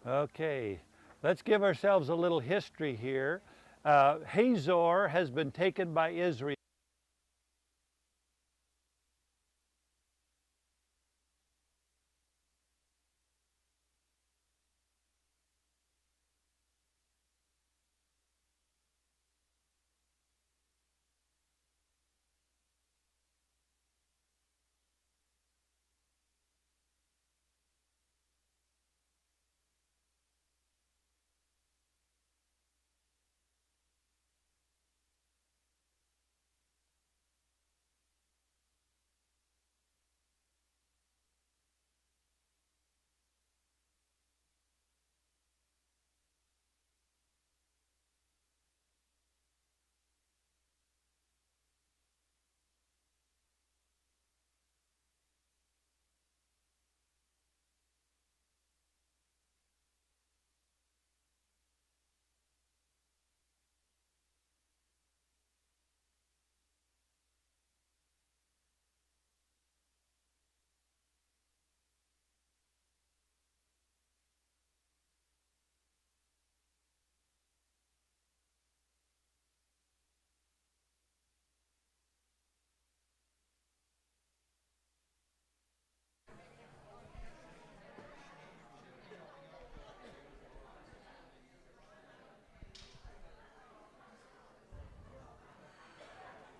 Okay, let's give ourselves a little history here. Hazor has been taken by Israel.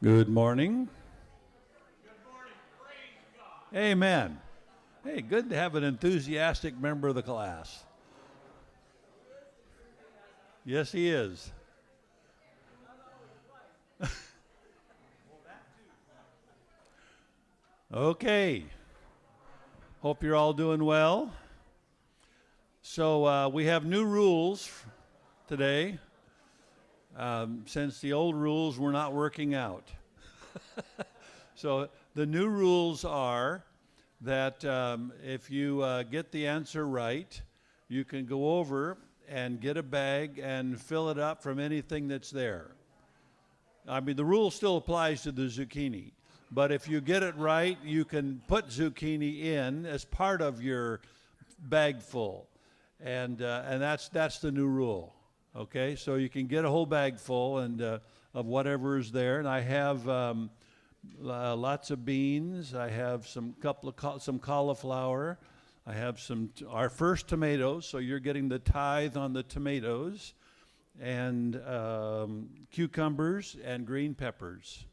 Good morning. Amen. Hey, good to have an enthusiastic member of the class. Yes, he is. Okay. Hope you're all doing well. So we have new rules today, since the old rules were not working out. So the new rules are that if you get the answer right, you can go over and get a bag and fill it up from anything that's there. I mean, the rule still applies to the zucchini, but if you get it right, you can put zucchini in as part of your bag full, and that's the new rule. Okay, so you can get a whole bag full and of whatever is there, and I have lots of beans. I have some cauliflower. I have our first tomatoes, so you're getting the tithe on the tomatoes, and cucumbers and green peppers.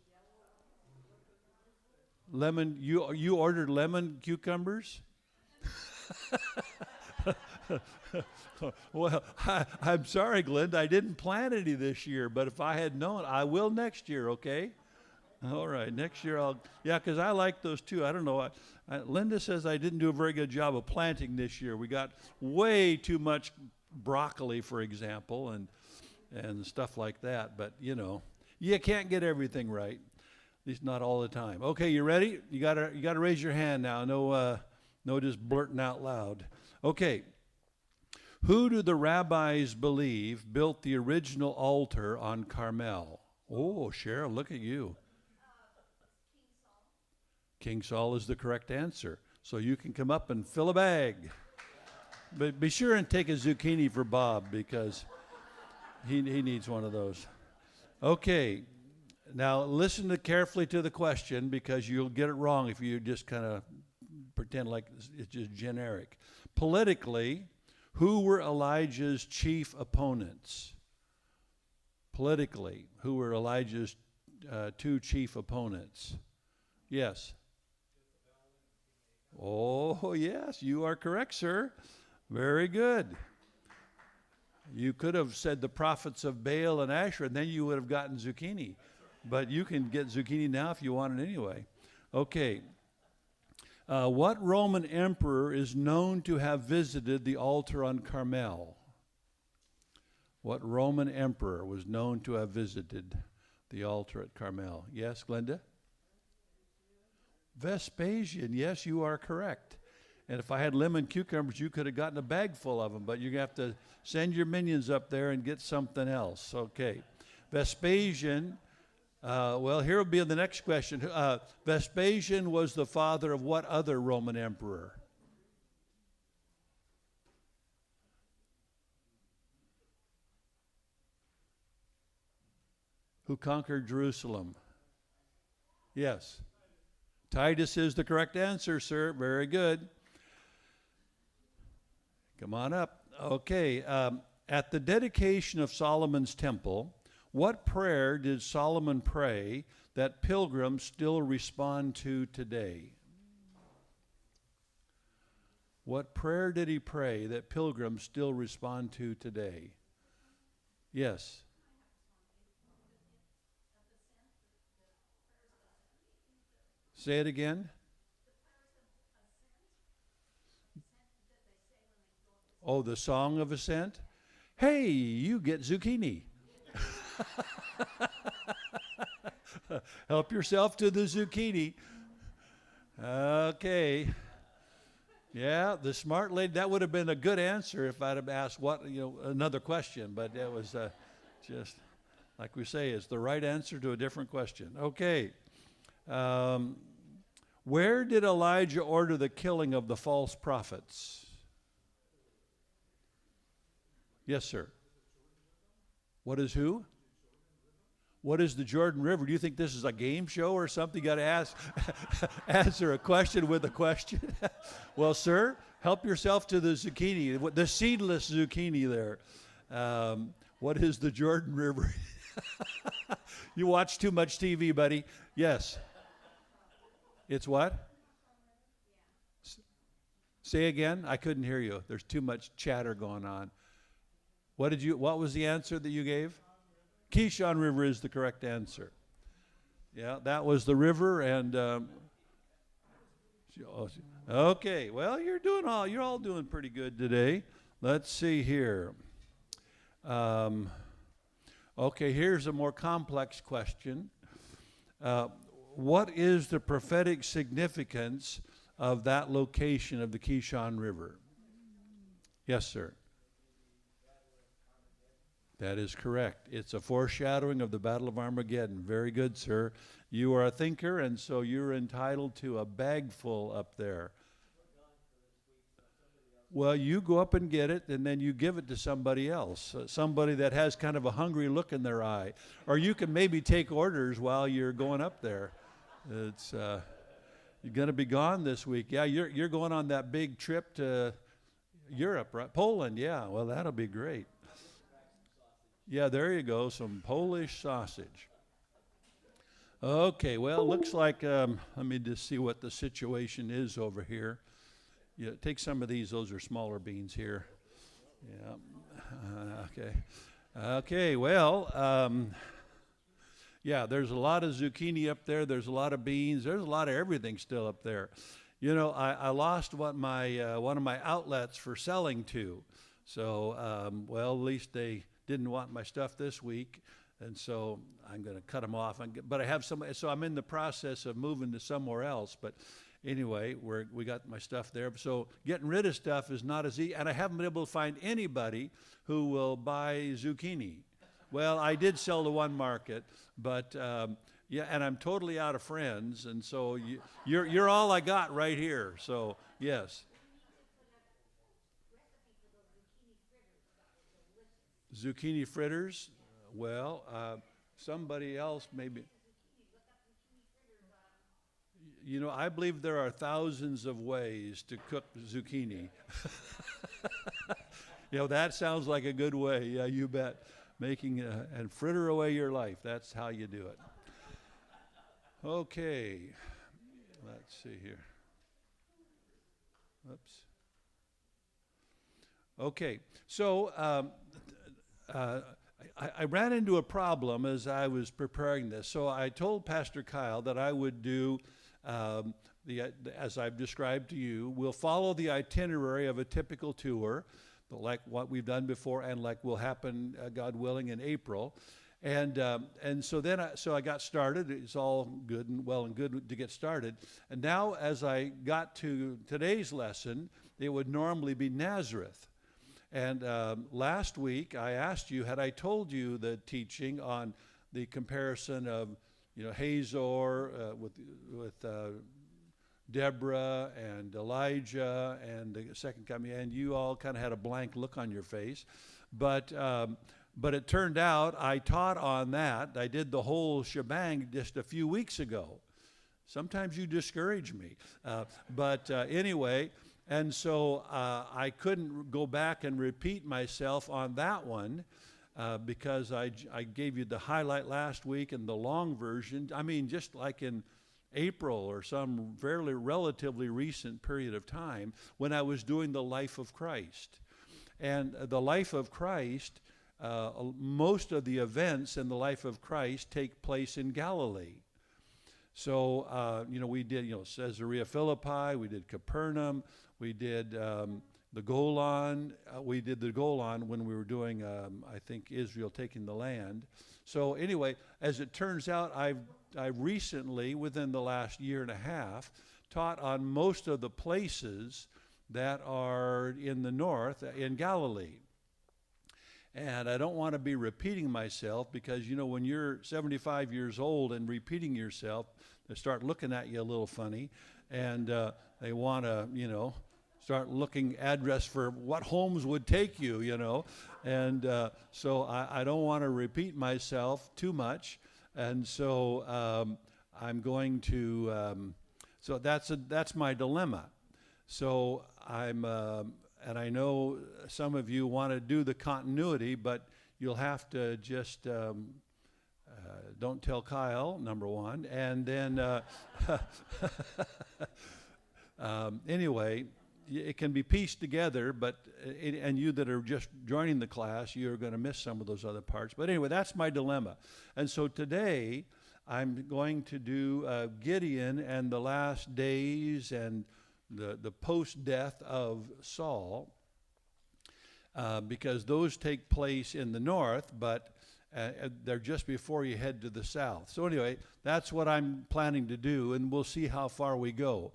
Lemon, you ordered lemon cucumbers? Well, I'm sorry, Glenda, I didn't plant any this year, but if I had known, I will next year, okay? All right, next year yeah, because I like those too. I don't know. Linda says I didn't do a very good job of planting this year. We got way too much broccoli, for example, and stuff like that. But, you can't get everything right, at least not all the time. Okay, you ready? You gotta raise your hand now. No just blurting out loud. Okay. Who do the rabbis believe built the original altar on Carmel? Oh, Cheryl, look at you. King Saul is the correct answer. So you can come up and fill a bag. But be sure and take a zucchini for Bob, because he needs one of those. Okay, now listen carefully to the question, because you'll get it wrong if you just kind of pretend like it's just generic. Politically, who were Elijah's chief opponents? Politically, who were Elijah's two chief opponents? Yes. Oh, yes, you are correct, sir. Very good. You could have said the prophets of Baal and Asherah, and then you would have gotten zucchini. But you can get zucchini now if you want it anyway. Okay. What Roman emperor is known to have visited the altar on Carmel? What Roman emperor was known to have visited the altar at Carmel? Yes, Glenda? Vespasian, yes, you are correct. And if I had lemon cucumbers, you could have gotten a bag full of them, but you're going to have to send your minions up there and get something else. Okay. Vespasian, well, here will be the next question. Vespasian was the father of what other Roman emperor? who conquered Jerusalem? Yes. Titus is the correct answer, sir. Very good. Come on up. Okay. At the dedication of Solomon's temple, what prayer did Solomon pray that pilgrims still respond to today? What prayer did he pray that pilgrims still respond to today? Yes. Say it again. Oh, the Song of Ascent? Hey, you get zucchini. Help yourself to the zucchini. Okay. Yeah, the smart lady, that would have been a good answer if I'd have asked another question, but it was just, like we say, it's the right answer to a different question. Okay. Where did Elijah order the killing of the false prophets? Yes, sir. What is who? What is the Jordan River? Do you think this is a game show or something? You got to answer a question with a question. Well, sir, help yourself to the zucchini, the seedless zucchini there. What is the Jordan River? You watch too much TV, buddy. Yes. It's what? Say again. I couldn't hear you. There's too much chatter going on. What was the answer that you gave? Kishon River is the correct answer. Yeah, that was the river, and okay. Well, you're all doing pretty good today. Let's see here. Okay, here's a more complex question. What is the prophetic significance of that location of the Kishon River? Yes, sir. That is correct. It's a foreshadowing of the Battle of Armageddon. Very good, sir. You are a thinker, and so you're entitled to a bag full up there. Well, you go up and get it, and then you give it to somebody else, somebody that has kind of a hungry look in their eye. Or you can maybe take orders while you're going up there. It's you're going to be gone this week. Yeah, you're going on that big trip to Europe, right? Poland, yeah. Well, that'll be great. Yeah, there you go, some Polish sausage. Okay, well, looks like, let me just see what the situation is over here. Yeah, take some of these. Those are smaller beans here. Yeah, okay. Okay, well, yeah, there's a lot of zucchini up there. There's a lot of beans. There's a lot of everything still up there. You know, I lost what my one of my outlets for selling to. So, well, at least they didn't want my stuff this week, and so I'm going to cut them off. But I have some, so I'm in the process of moving to somewhere else. But anyway, we got my stuff there. So getting rid of stuff is not as easy, and I haven't been able to find anybody who will buy zucchini. Well, I did sell to one market, but yeah, and I'm totally out of friends, and so you're all I got right here. So yes. Zucchini fritters? Well, somebody else maybe. You know, I believe there are thousands of ways to cook zucchini. You know, that sounds like a good way. Yeah, you bet. Making and fritter away your life. That's how you do it. Okay. Let's see here. Oops. Okay. So, I ran into a problem as I was preparing this. So I told Pastor Kyle that I would do, as I've described to you, we'll follow the itinerary of a typical tour, like what we've done before and like will happen, God willing, in April. And so then I got started. It's all good and well and good to get started. And now as I got to today's lesson, it would normally be Nazareth. And last week I asked you, had I told you the teaching on the comparison of, you know, Hazor with Deborah and Elijah and the second coming, and you all kind of had a blank look on your face. But But it turned out I taught on that. I did the whole shebang just a few weeks ago. Sometimes you discourage me. Anyway, and so I couldn't go back and repeat myself on that one because I gave you the highlight last week and the long version. I mean, just like in April or some fairly relatively recent period of time when I was doing the life of Christ. And the life of Christ, most of the events in the life of Christ take place in Galilee. So, we did, Caesarea Philippi, we did Capernaum, we did the Golan. We did the Golan when we were doing, I think, Israel taking the land. So anyway, as it turns out, I recently, within the last year and a half, taught on most of the places that are in the north, in Galilee. And I don't want to be repeating myself because, when you're 75 years old and repeating yourself, they start looking at you a little funny. And they want to, start looking address for what homes would take you, And so I don't want to repeat myself too much. And so I'm going to, so that's my dilemma. So and I know some of you want to do the continuity, but you'll have to just don't tell Kyle, number one. And then anyway, it can be pieced together, but and you that are just joining the class, you're going to miss some of those other parts. But anyway, that's my dilemma. And so today, I'm going to do Gideon and the last days and the post-death of Saul, because those take place in the north, but they're just before you head to the south. So anyway, that's what I'm planning to do, and we'll see how far we go,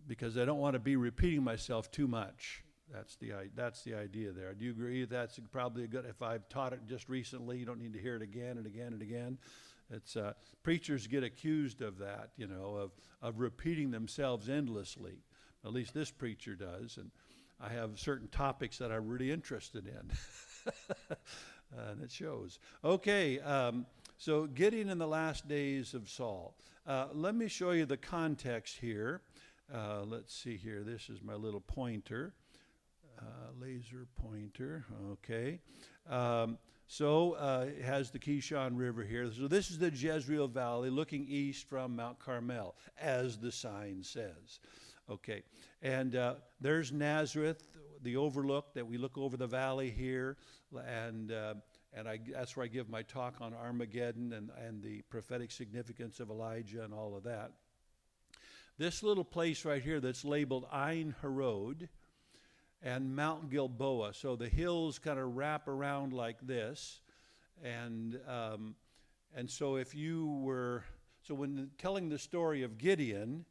because I don't want to be repeating myself too much. That's the idea there. Do you agree that's probably a good, if I've taught it just recently, you don't need to hear it again and again and again. It's preachers get accused of that, of repeating themselves endlessly. At least this preacher does, and I have certain topics that I'm really interested in, and it shows. Okay, so Gideon in the last days of Saul. Let me show you the context here. Let's see here. This is my little pointer, laser pointer. Okay. So it has the Kishon River here. So this is the Jezreel Valley looking east from Mount Carmel, as the sign says. Okay, and there's Nazareth, the overlook that we look over the valley here, and that's where I give my talk on Armageddon and the prophetic significance of Elijah and all of that. This little place right here that's labeled Ein Harod and Mount Gilboa. So the hills kind of wrap around like this. And so if you were, so when telling the story of Gideon,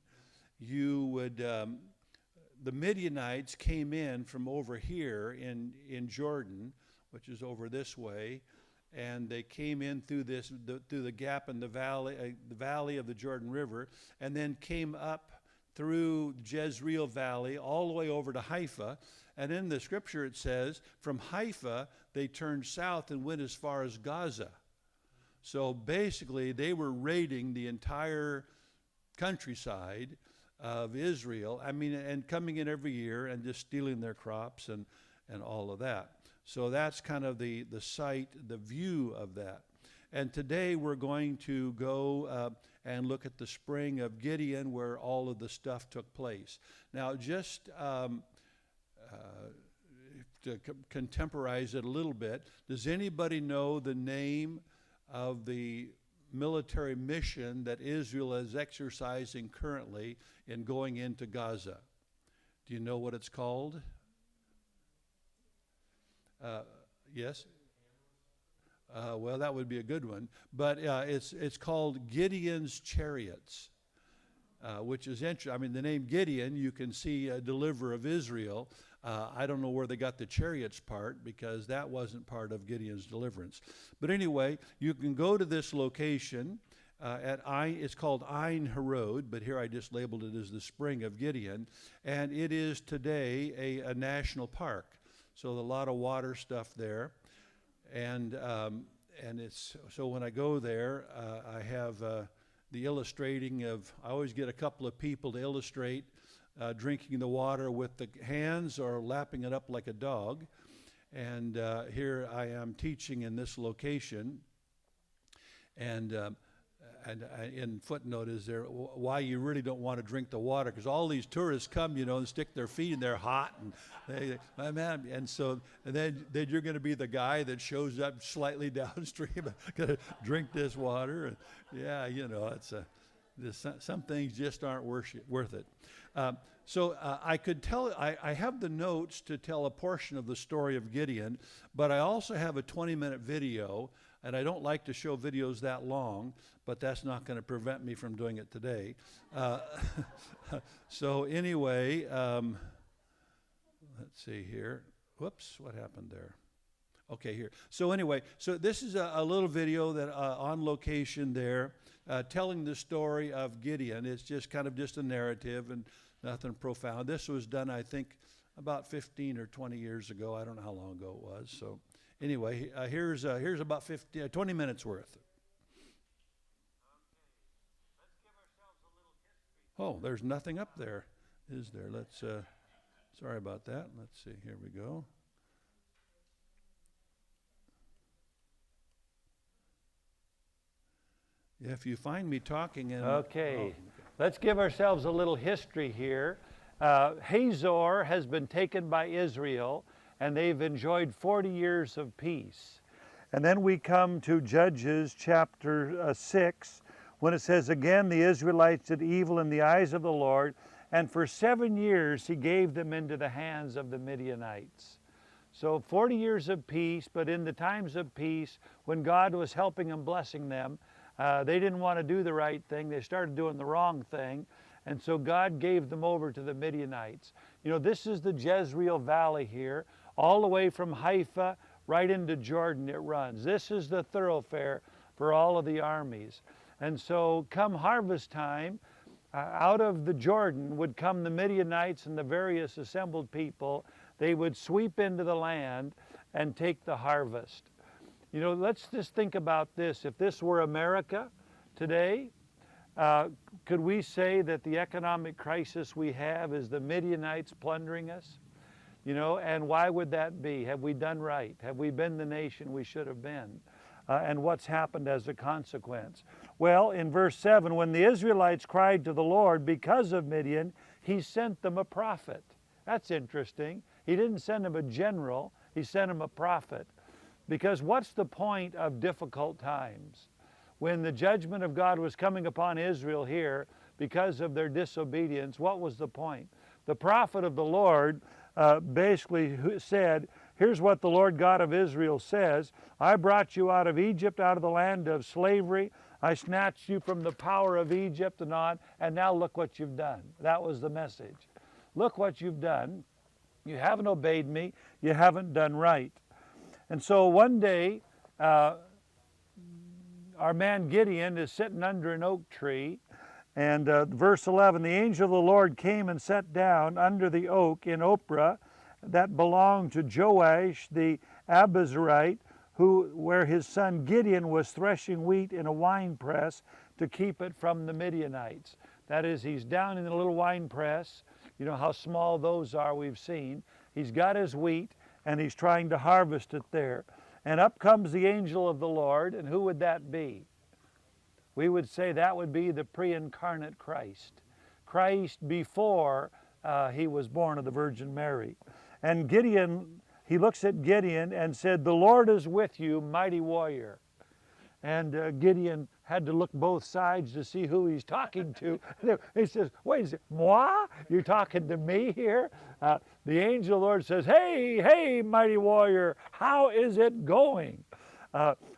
you would, the Midianites came in from over here in Jordan, which is over this way, and they came in through through the gap in the valley of the Jordan River, and then came up through Jezreel Valley all the way over to Haifa. And in the scripture it says, from Haifa they turned south and went as far as Gaza. So basically they were raiding the entire countryside of Israel, and coming in every year and just stealing their crops and all of that. So that's kind of the sight, the view of that. And today we're going to go and look at the spring of Gideon, where all of the stuff took place. Now, just to contemporize it a little bit, does anybody know the name of the military mission that Israel is exercising currently in going into Gaza? Do you know what it's called? Yes? Well, that would be a good one. But it's called Gideon's Chariots, which is interesting. The name Gideon, you can see a deliverer of Israel. I don't know where they got the chariots part, because that wasn't part of Gideon's deliverance. But anyway, you can go to this location it's called Ein Harod, but here I just labeled it as the spring of Gideon. And it is today a national park. So a lot of water stuff there. And it's so when I go there, I have the illustrating of. I always get a couple of people to illustrate drinking the water with the hands or lapping it up like a dog. And here I am teaching in this location, and in footnote is there why you really don't want to drink the water, because all these tourists come, and stick their feet in there hot, and then you're going to be the guy that shows up slightly downstream, going to drink this water, and it's some things just aren't worth it. So I could tell, I have the notes to tell a portion of the story of Gideon, but I also have a 20-minute video, and I don't like to show videos that long, but that's not going to prevent me from doing it today. So anyway, let's see here. Whoops, what happened there? Okay, here. So anyway, so this is a little video that on location there, telling the story of Gideon. It's just kind of just a narrative and nothing profound. This was done, I think, about 15 or 20 years ago. I don't know how long ago it was. So anyway, here's about 20 minutes worth. Oh, there's nothing up there, is there? Let's. Sorry about that. Let's see. Here we go. If you find me talking and okay, let's give ourselves a little history here. Hazor has been taken by Israel, and they've enjoyed 40 years of peace. And then we come to Judges chapter 6, when it says, again, the Israelites did evil in the eyes of the Lord, and for 7 years he gave them into the hands of the Midianites. So 40 years of peace, but in the times of peace, when God was helping and blessing them, they didn't want to do the right thing. They started doing the wrong thing. And so God gave them over to the Midianites. This is the Jezreel Valley here, all the way from Haifa right into Jordan it runs. This is the thoroughfare for all of the armies. And so come harvest time, out of the Jordan would come the Midianites and the various assembled people. They would sweep into the land and take the harvest. Let's just think about this. If this were America today, could we say that the economic crisis we have is the Midianites plundering us? And why would that be? Have we done right? Have we been the nation we should have been? And what's happened as a consequence? Well, in verse 7, when the Israelites cried to the Lord because of Midian, he sent them a prophet. That's interesting. He didn't send them a general, he sent them a prophet. Because what's the point of difficult times? When the judgment of God was coming upon Israel here because of their disobedience, what was the point? The prophet of the Lord basically said, here's what the Lord God of Israel says, I brought you out of Egypt, out of the land of slavery. I snatched you from the power of Egypt and now look what you've done. That was the message. Look what you've done. You haven't obeyed me. You haven't done right. And so one day, our man Gideon is sitting under an oak tree, and verse 11, the angel of the Lord came and sat down under the oak in Ophrah that belonged to Joash the Abiezrite, where his son Gideon was threshing wheat in a wine press to keep it from the Midianites. That is, he's down in the little wine press. You know how small those are, we've seen. He's got his wheat, and he's trying to harvest it there. And up comes the angel of the Lord, and who would that be? We would say that would be the pre-incarnate Christ. Christ before he was born of the Virgin Mary. And Gideon, he looks at Gideon and said, the Lord is with you, mighty warrior. And Gideon had to look both sides to see who he's talking to. He says, wait a second, moi? You're talking to me here? The angel of the Lord says, hey, mighty warrior, how is it going?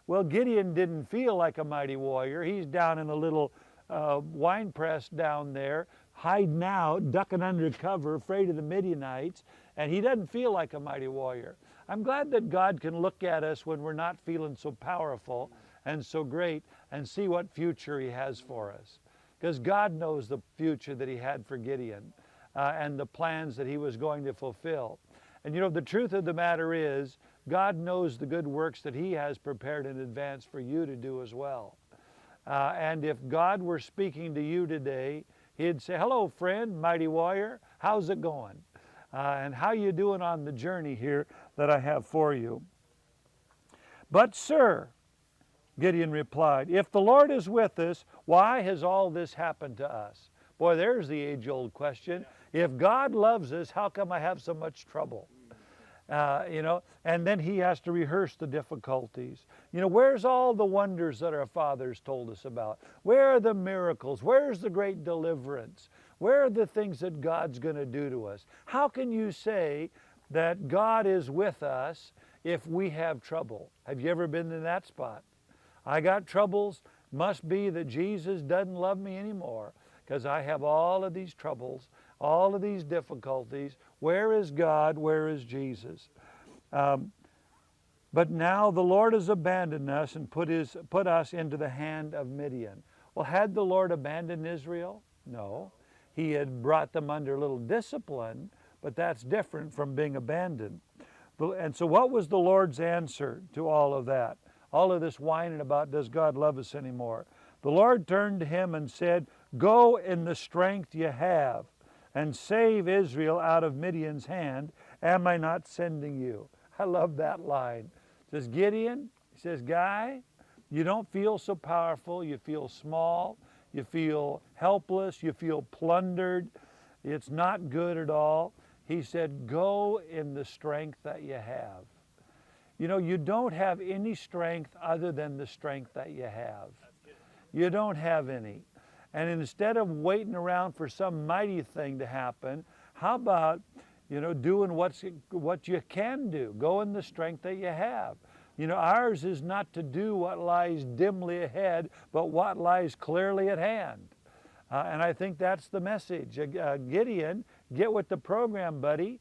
Well, Gideon didn't feel like a mighty warrior. He's down in a little wine press down there, hiding out, ducking under cover, afraid of the Midianites, and he doesn't feel like a mighty warrior. I'm glad that God can look at us when we're not feeling so powerful and so great and see what future he has for us. Because God knows the future that he had for Gideon and the plans that he was going to fulfill. And you know, the truth of the matter is God knows the good works that He has prepared in advance for you to do as well. And if God were speaking to you today, He'd say, hello, friend, mighty warrior, how's it going? And how you doing on the journey here that I have for you? But, sir, Gideon replied, if the Lord is with us, why has all this happened to us? Boy, there's the age-old question. If God loves us, how come I have so much trouble? And then he has to rehearse the difficulties. Where's all the wonders that our fathers told us about? Where are the miracles? Where's the great deliverance? Where are the things that God's going to do to us? How can you say that God is with us if we have trouble? Have you ever been in that spot? I got troubles. Must be that Jesus doesn't love me anymore because I have all of these troubles, all of these difficulties. Where is God? Where is Jesus? But now the Lord has abandoned us and put us into the hand of Midian. Well, had the Lord abandoned Israel? No. He had brought them under a little discipline, but that's different from being abandoned. And so what was the Lord's answer to all of that? All of this whining about, does God love us anymore? The Lord turned to him and said, go in the strength you have and save Israel out of Midian's hand. Am I not sending you? I love that line. It says, Gideon, he says, guy, you don't feel so powerful. You feel small. You feel helpless. You feel plundered. It's not good at all. He said, go in the strength that you have. You don't have any strength other than the strength that you have. You don't have any. And instead of waiting around for some mighty thing to happen, how about, doing what you can do? Go in the strength that you have. Ours is not to do what lies dimly ahead, but what lies clearly at hand. And I think that's the message. Gideon, get with the program, buddy.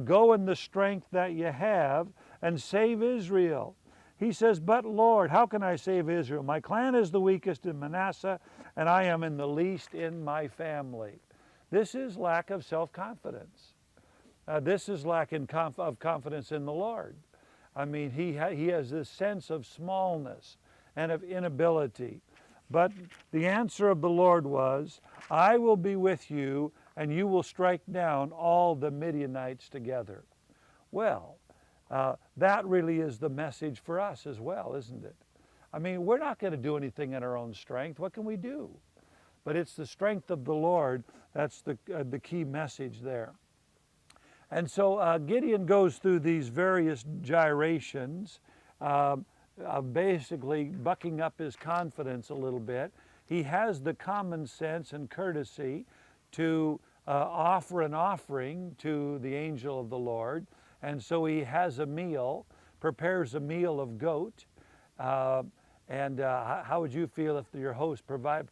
Go in the strength that you have and save Israel. He says, but Lord, how can I save Israel? My clan is the weakest in Manasseh, and I am in the least in my family. This is lack of self-confidence. This is lack of confidence in the Lord. I mean, he has this sense of smallness and of inability. But the answer of the Lord was, I will be with you, and you will strike down all the Midianites together. Well, that really is the message for us as well, isn't it? I mean, we're not going to do anything in our own strength. What can we do? But it's the strength of the Lord that's the key message there. And so Gideon goes through these various gyrations, basically bucking up his confidence a little bit. He has the common sense and courtesy to offer an offering to the angel of the Lord. And so he has a meal, prepares a meal of goat. How would you feel if your host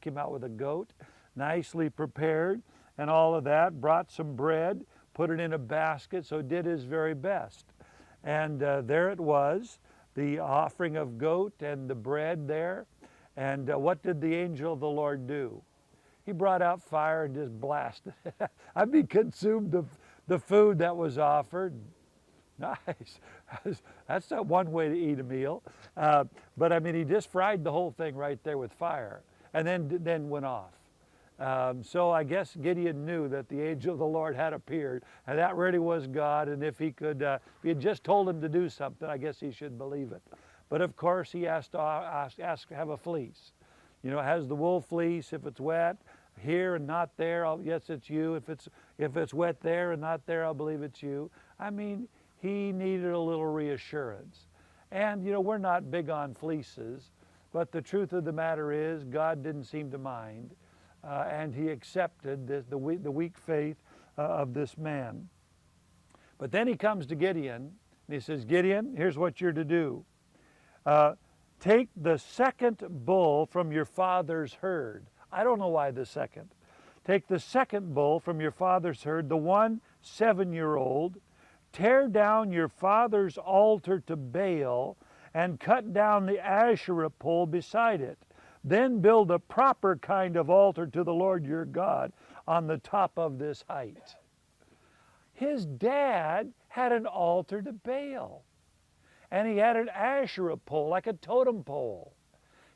came out with a goat, nicely prepared and all of that, brought some bread, put it in a basket, so did his very best. And there it was, the offering of goat and the bread there. And what did the angel of the Lord do? He brought out fire and just blasted. I mean, consumed the food that was offered. Nice. That's not one way to eat a meal. But I mean, he just fried the whole thing right there with fire and then went off. So I guess Gideon knew that the angel of the Lord had appeared, and that really was God. And if he had just told him to do something, I guess he should believe it. But of course, he has to have a fleece. Has the wool fleece. If it's wet here and not there, yes, it's you. If it's wet there and not there, I'll believe it's you. I mean, he needed a little reassurance. And, we're not big on fleeces, but the truth of the matter is God didn't seem to mind, and he accepted the weak faith of this man. But then he comes to Gideon, and he says, Gideon, here's what you're to do. Take the second bull from your father's herd. I don't know why the second. Take the second bull from your father's herd, the one 7-year-old, tear down your father's altar to Baal and cut down the Asherah pole beside it. Then build a proper kind of altar to the Lord your God on the top of this height. His dad had an altar to Baal. And he had an Asherah pole, like a totem pole.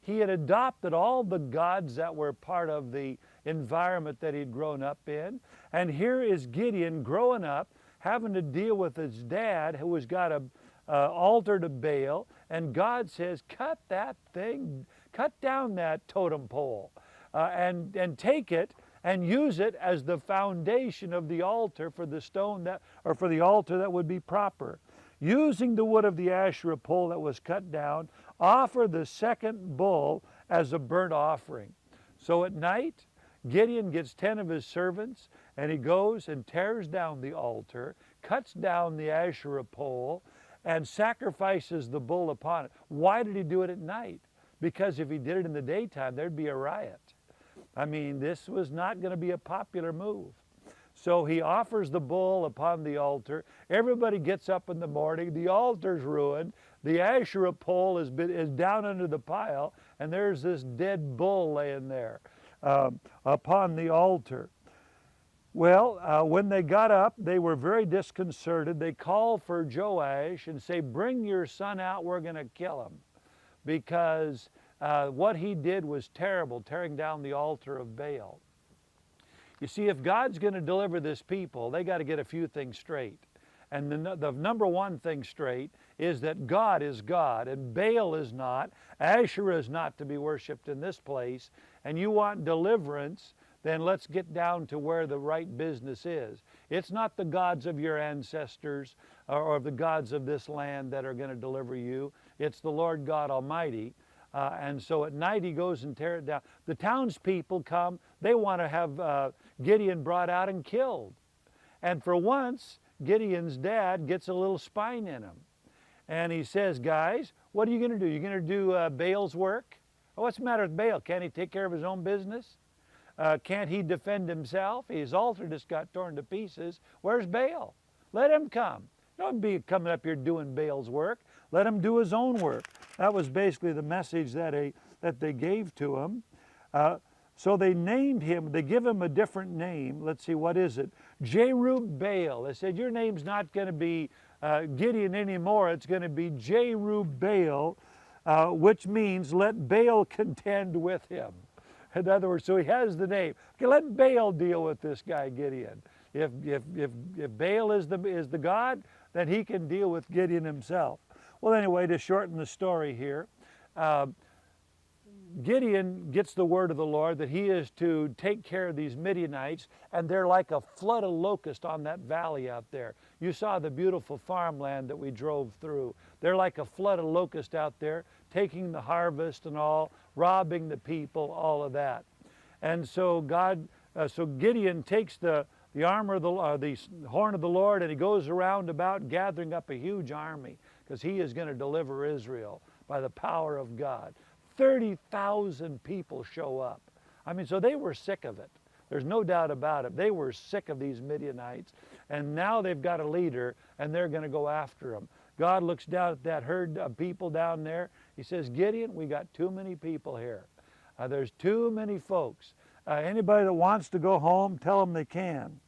He had adopted all the gods that were part of the environment that he'd grown up in. And here is Gideon growing up, having to deal with his dad who has got an altar to Baal. And God says, cut that thing, cut down that totem pole and take it and use it as the foundation of the altar for the stone that, or for the altar that would be proper. Using the wood of the Asherah pole that was cut down, offer the second bull as a burnt offering. So at night, Gideon gets 10 of his servants, and he goes and tears down the altar, cuts down the Asherah pole, and sacrifices the bull upon it. Why did he do it at night? Because if he did it in the daytime, there'd be a riot. I mean, this was not going to be a popular move. So he offers the bull upon the altar. Everybody gets up in the morning. The altar's ruined. The Asherah pole is down under the pile, and there's this dead bull laying there upon the altar. Well, when they got up, they were very disconcerted. They called for Joash and say, bring your son out, we're going to kill him. Because what he did was terrible, tearing down the altar of Baal. You see, if God's going to deliver this people, they got to get a few things straight. And the number one thing straight is that God is God and Baal is not. Asherah is not to be worshipped in this place. And you want deliverance, then let's get down to where the right business is. It's not the gods of your ancestors or the gods of this land that are going to deliver you. It's the Lord God Almighty. And so at night he goes and tears it down. The townspeople come. They want to have Gideon brought out and killed. And for once, Gideon's dad gets a little spine in him. And he says, guys, what are you going to do? You're going to do Baal's work? Oh, what's the matter with Baal? Can't he take care of his own business? Can't he defend himself? His altar just got torn to pieces. Where's Baal? Let him come. Don't be coming up here doing Baal's work. Let him do his own work. That was basically the message that they gave to him. So they named him, they give him a different name. Let's see, what is it? Jerubbaal. They said, your name's not going to be Gideon anymore. It's going to be Jerubbaal, which means let Baal contend with him. In other words, so he has the name. Okay, let Baal deal with this guy, Gideon. If Baal is the God, then he can deal with Gideon himself. Well, anyway, to shorten the story here, Gideon gets the word of the Lord that he is to take care of these Midianites, and they're like a flood of locusts on that valley out there. You saw the beautiful farmland that we drove through. They're like a flood of locusts out there, taking the harvest and all, robbing the people, all of that. And so Gideon takes the armor of the horn of the Lord, and he goes around about gathering up a huge army, because he is going to deliver Israel by the power of God. 30,000 people show up. I mean, so they were sick of it. There's no doubt about it. They were sick of these Midianites, and now they've got a leader, and they're going to go after them. God looks down at that herd of people down there. He says, Gideon, we got too many people here. There's too many folks. Anybody that wants to go home, tell them they can.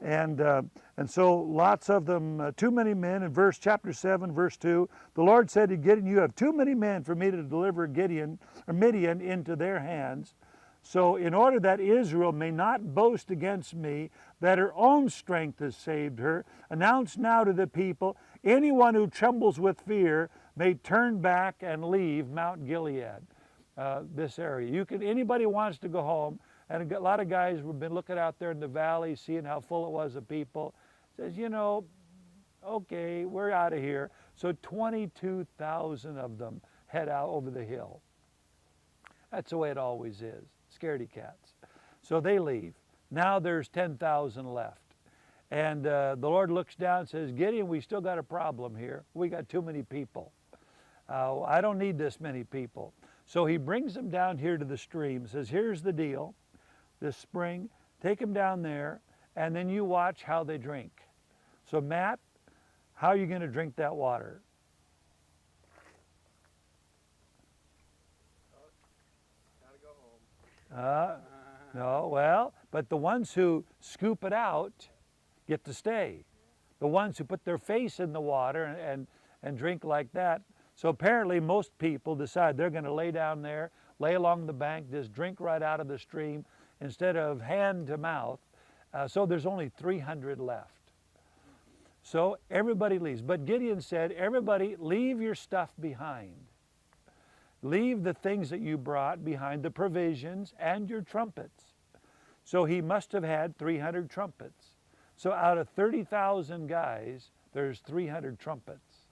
And so lots of them, too many men. In chapter 7, verse 2, the Lord said to Gideon, you have too many men for me to deliver Midian into their hands. So in order that Israel may not boast against me, that her own strength has saved her, announce now to the people, anyone who trembles with fear may turn back and leave Mount Gilead, this area. Anybody wants to go home, and a lot of guys have been looking out there in the valley, seeing how full it was of people. Says, you know, okay, we're out of here. So 22,000 of them head out over the hill. That's the way it always is, scaredy cats. So they leave. Now there's 10,000 left. And the Lord looks down and says, Gideon, we still got a problem here. We got too many people. I don't need this many people. So he brings them down here to the stream, says, here's the deal. This spring, take them down there, and then you watch how they drink. So Matt, how are you going to drink that water? Gotta go home. No, well, but the ones who scoop it out get to stay. The ones who put their face in the water and drink like that. So apparently most people decide they're going to lay down there, lay along the bank, just drink right out of the stream instead of hand to mouth. So there's only 300 left. So everybody leaves. But Gideon said, everybody leave your stuff behind. Leave the things that you brought behind, the provisions and your trumpets. So he must have had 300 trumpets. So out of 30,000 guys, there's 300 trumpets.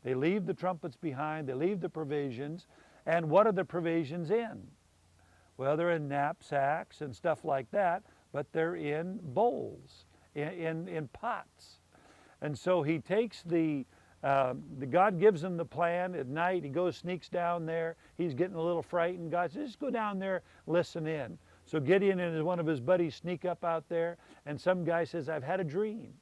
They leave the trumpets behind, they leave the provisions. And what are the provisions in? Well, they're in knapsacks and stuff like that, but they're in bowls, in pots. And so he takes God gives him the plan at night. He goes, sneaks down there. He's getting a little frightened. God says, just go down there, listen in. So Gideon and one of his buddies sneak up out there, and some guy says, I've had a dream.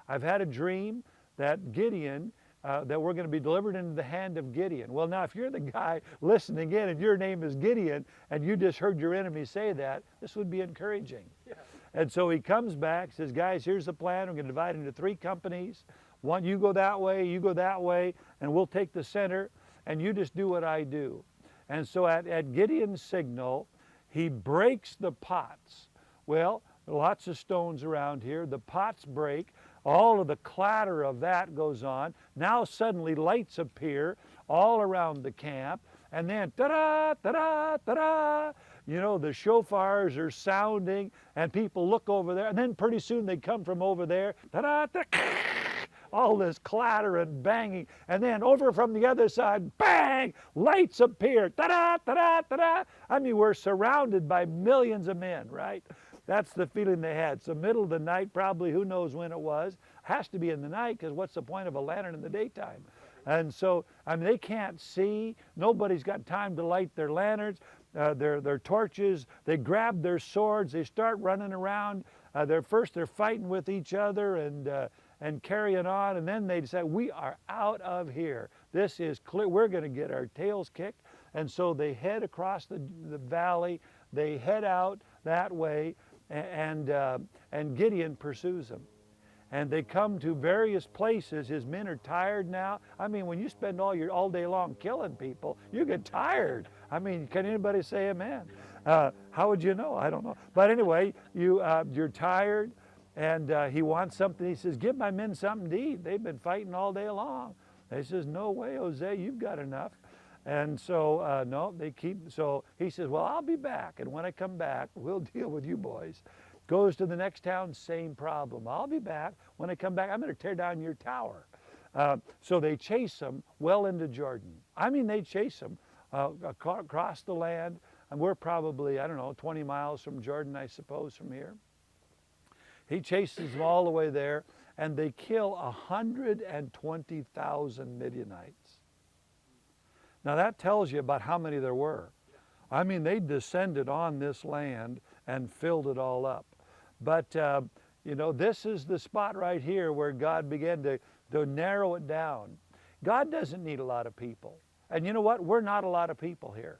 I've had a dream that Gideon, that we're going to be delivered into the hand of Gideon. Well, now, if you're the guy listening in and your name is Gideon, and you just heard your enemy say that, this would be encouraging. Yeah. And so he comes back, says, guys, here's the plan. We're going to divide into 3 companies. One, you go that way, you go that way, and we'll take the center, and you just do what I do. And so at Gideon's signal, he breaks the pots. Well, lots of stones around here. The pots break. All of the clatter of that goes on. Now suddenly lights appear all around the camp. And then ta-da, ta-da, ta-da. You know, the shofars are sounding and people look over there. And then pretty soon they come from over there. Ta-da, ta-da. All this clatter and banging. And then over from the other side, bang, lights appear. Ta-da, ta-da, ta-da. I mean, we're surrounded by millions of men, right? That's the feeling they had. So middle of the night, probably, who knows when it was. Has to be in the night, because what's the point of a lantern in the daytime? And so, I mean, they can't see. Nobody's got time to light their lanterns, their torches. They grab their swords. They start running around. They're fighting with each other and carrying on. And then they say, we are out of here. This is clear. We're going to get our tails kicked. And so they head across the valley. They head out that way. And Gideon pursues them. And they come to various places. His men are tired now. I mean, when you spend all day long killing people, you get tired. I mean, can anybody say amen? How would you know? I don't know. But anyway, you're tired, and he wants something. He says, give my men something to eat. They've been fighting all day long. They says, no way, Jose, you've got enough. And so, no, they keep, so he says, well, I'll be back. And when I come back, we'll deal with you boys. Goes to the next town, same problem. I'll be back. When I come back, I'm going to tear down your tower. So they chase them well into Jordan. I mean, they chase them across the land. And we're probably, I don't know, 20 miles from Jordan, I suppose, from here. He chases them all the way there, and they kill 120,000 Midianites. Now that tells you about how many there were. I mean, they descended on this land and filled it all up. But, you know, this is the spot right here where God began to narrow it down. God doesn't need a lot of people. And you know what? We're not a lot of people here.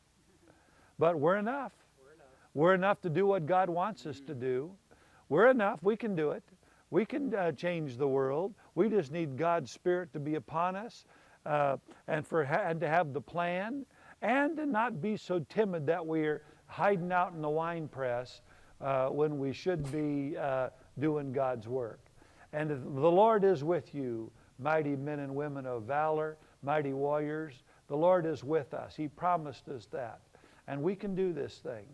But we're enough. We're enough to do what God wants us to do. We're enough. We can do it. We can change the world. We just need God's Spirit to be upon us and to have the plan, and to not be so timid that we're hiding out in the wine press when we should be doing God's work. And the Lord is with you, mighty men and women of valor, mighty warriors. The Lord is with us. He promised us that. And we can do this thing.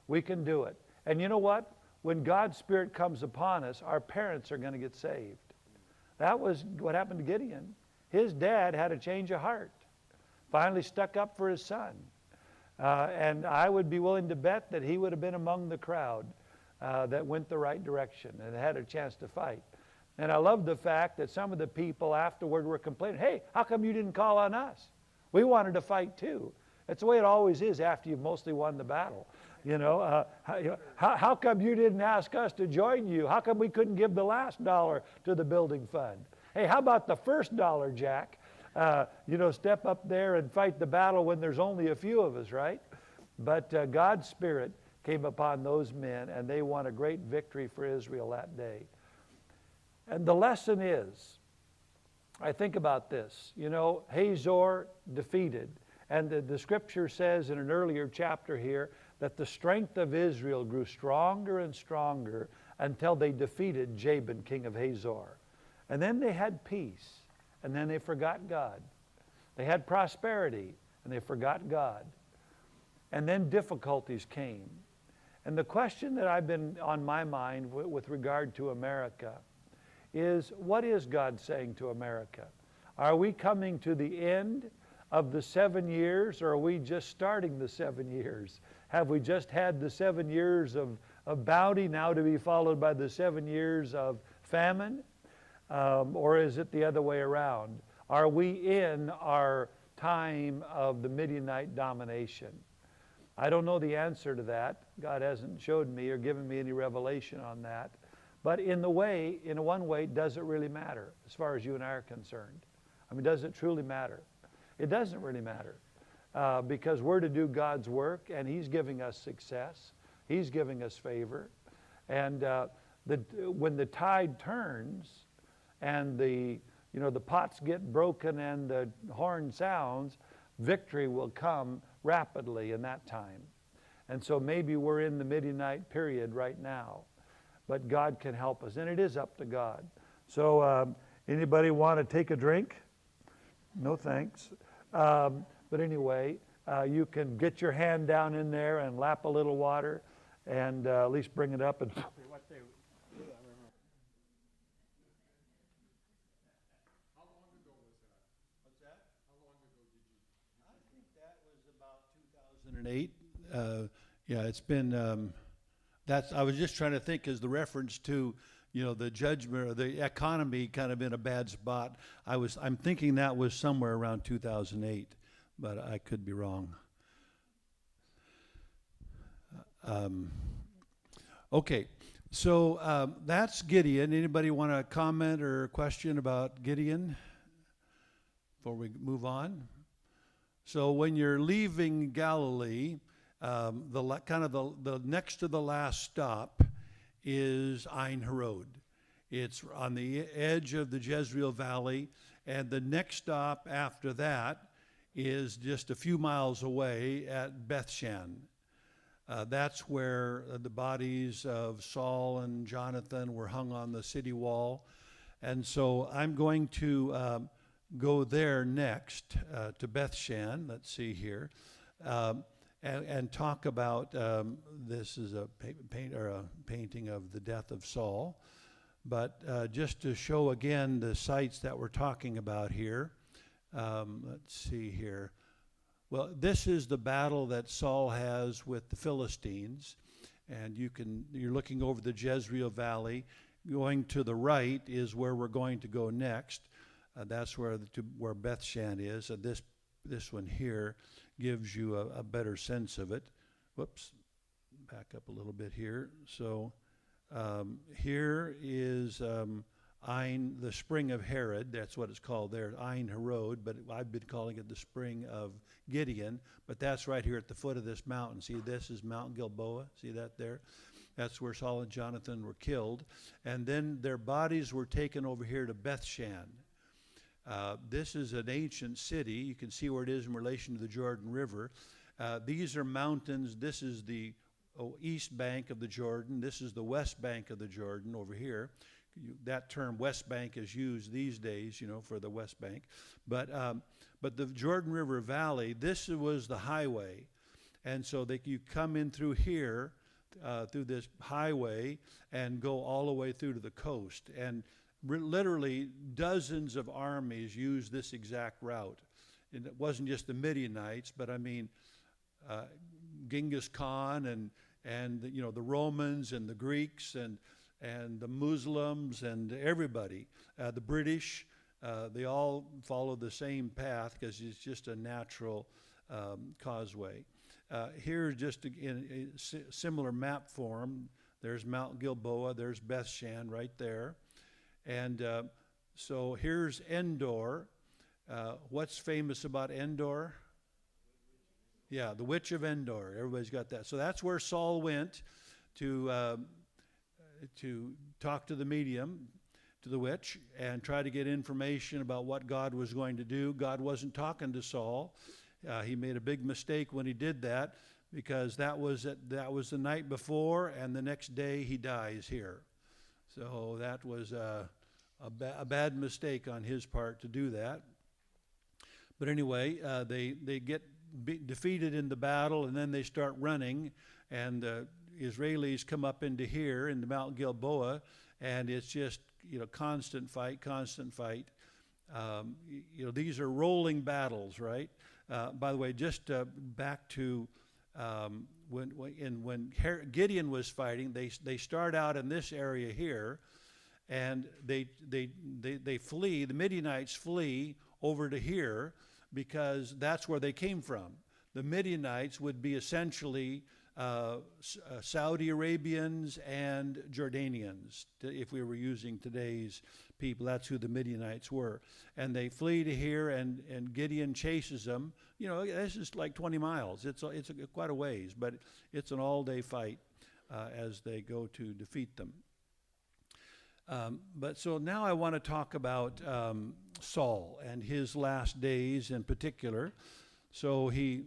We can do it. And you know what? When God's Spirit comes upon us, our parents are going to get saved. That was what happened to Gideon. His dad had a change of heart. Finally stuck up for his son. And I would be willing to bet that he would have been among the crowd that went the right direction and had a chance to fight. And I love the fact that some of the people afterward were complaining, hey, how come you didn't call on us? We wanted to fight too. That's the way it always is after you've mostly won the battle. You know, how come you didn't ask us to join you? How come we couldn't give the last dollar to the building fund? Hey, how about the first dollar, Jack? You know, step up there and fight the battle when there's only a few of us, right? But God's Spirit came upon those men, and they won a great victory for Israel that day. And the lesson is I think about this. You know, Hazor defeated. And the scripture says in an earlier chapter here that the strength of Israel grew stronger and stronger until they defeated Jabin, king of Hazor. And then they had peace, and then they forgot God. They had prosperity, and they forgot God. And then difficulties came. And the question that I've been on my mind with regard to America is, what is God saying to America? Are we coming to the end of the 7 years, or are we just starting the 7 years? Have we just had the 7 years of bounty now to be followed by the 7 years of famine? Or is it the other way around? Are we in our time of the Midianite domination? I don't know the answer to that. God hasn't showed me or given me any revelation on that. But in one way, does it really matter as far as you and I are concerned? I mean, does it truly matter? It doesn't really matter because we're to do God's work, and He's giving us success. He's giving us favor. And when the tide turns and the pots get broken and the horn sounds, victory will come rapidly in that time. And so maybe we're in the Midianite period right now, but God can help us, and it is up to God. So anybody want to take a drink? No thanks. But anyway, you can get your hand down in there and lap a little water, and at least bring it up and I think that was about 2008. Yeah, it's been. I was just trying to think as the reference to, the judgment or the economy kind of in a bad spot. I'm thinking that was somewhere around 2008, but I could be wrong. Okay, so that's Gideon. Anybody want to comment or question about Gideon before we move on? So when you're leaving Galilee, the next to the last stop is Ein Harod. It's on the edge of the Jezreel Valley, and the next stop after that is just a few miles away at Bethshan. That's where the bodies of Saul and Jonathan were hung on the city wall. And so I'm going to go there next to Bethshan. Let's see here. And talk about this is a painting of the death of Saul. But just to show again the sites that we're talking about here. Let's see here. Well, this is the battle that Saul has with the Philistines, and you're looking over the Jezreel Valley. Going to the right is where we're going to go next. That's where Bethshan is. This one here gives you a better sense of it. Whoops, back up a little bit here. So here is the spring of Herod. That's what it's called there, Ein Harod, but I've been calling it the spring of Gideon. But that's right here at the foot of this mountain. See, this is Mount Gilboa. See that there? That's where Saul and Jonathan were killed. And then their bodies were taken over here to Bethshan. This is an ancient city. You can see where it is in relation to the Jordan River. These are mountains. This is the east bank of the Jordan. This is the west bank of the Jordan over here. That term West Bank is used these days, for the West Bank. But the Jordan River Valley, this was the highway. And so you come in through here, through this highway, and go all the way through to the coast. And literally dozens of armies used this exact route. And it wasn't just the Midianites, but I mean Genghis Khan and the Romans and the Greeks and the Muslims and everybody, the British, they all follow the same path because it's just a natural causeway. Here's just in a similar map form. There's Mount Gilboa, there's Bethshan right there. And so here's Endor. What's famous about Endor? Yeah, the Witch of Endor. Everybody's got that. So that's where Saul went to talk to the medium. to the witch and try to get information about what God was going to do. God wasn't talking to Saul. He made a big mistake when he did that, because that was the night before, and the next day he dies here. So that was a bad mistake on his part to do that. But anyway, they get defeated in the battle, and then they start running, and the Israelis come up into here, into Mount Gilboa, and it's just, constant fight. These are rolling battles, right? By the way, just back to when Gideon was fighting, they start out in this area here, and they flee. The Midianites flee over to here because that's where they came from. The Midianites would be essentially Saudi Arabians and Jordanians, if we were using today's people. That's who the Midianites were. And they flee to here, and Gideon chases them. This is like 20 miles. It's quite a ways, but it's an all-day fight as they go to defeat them. But so now I want to talk about Saul and his last days in particular. So he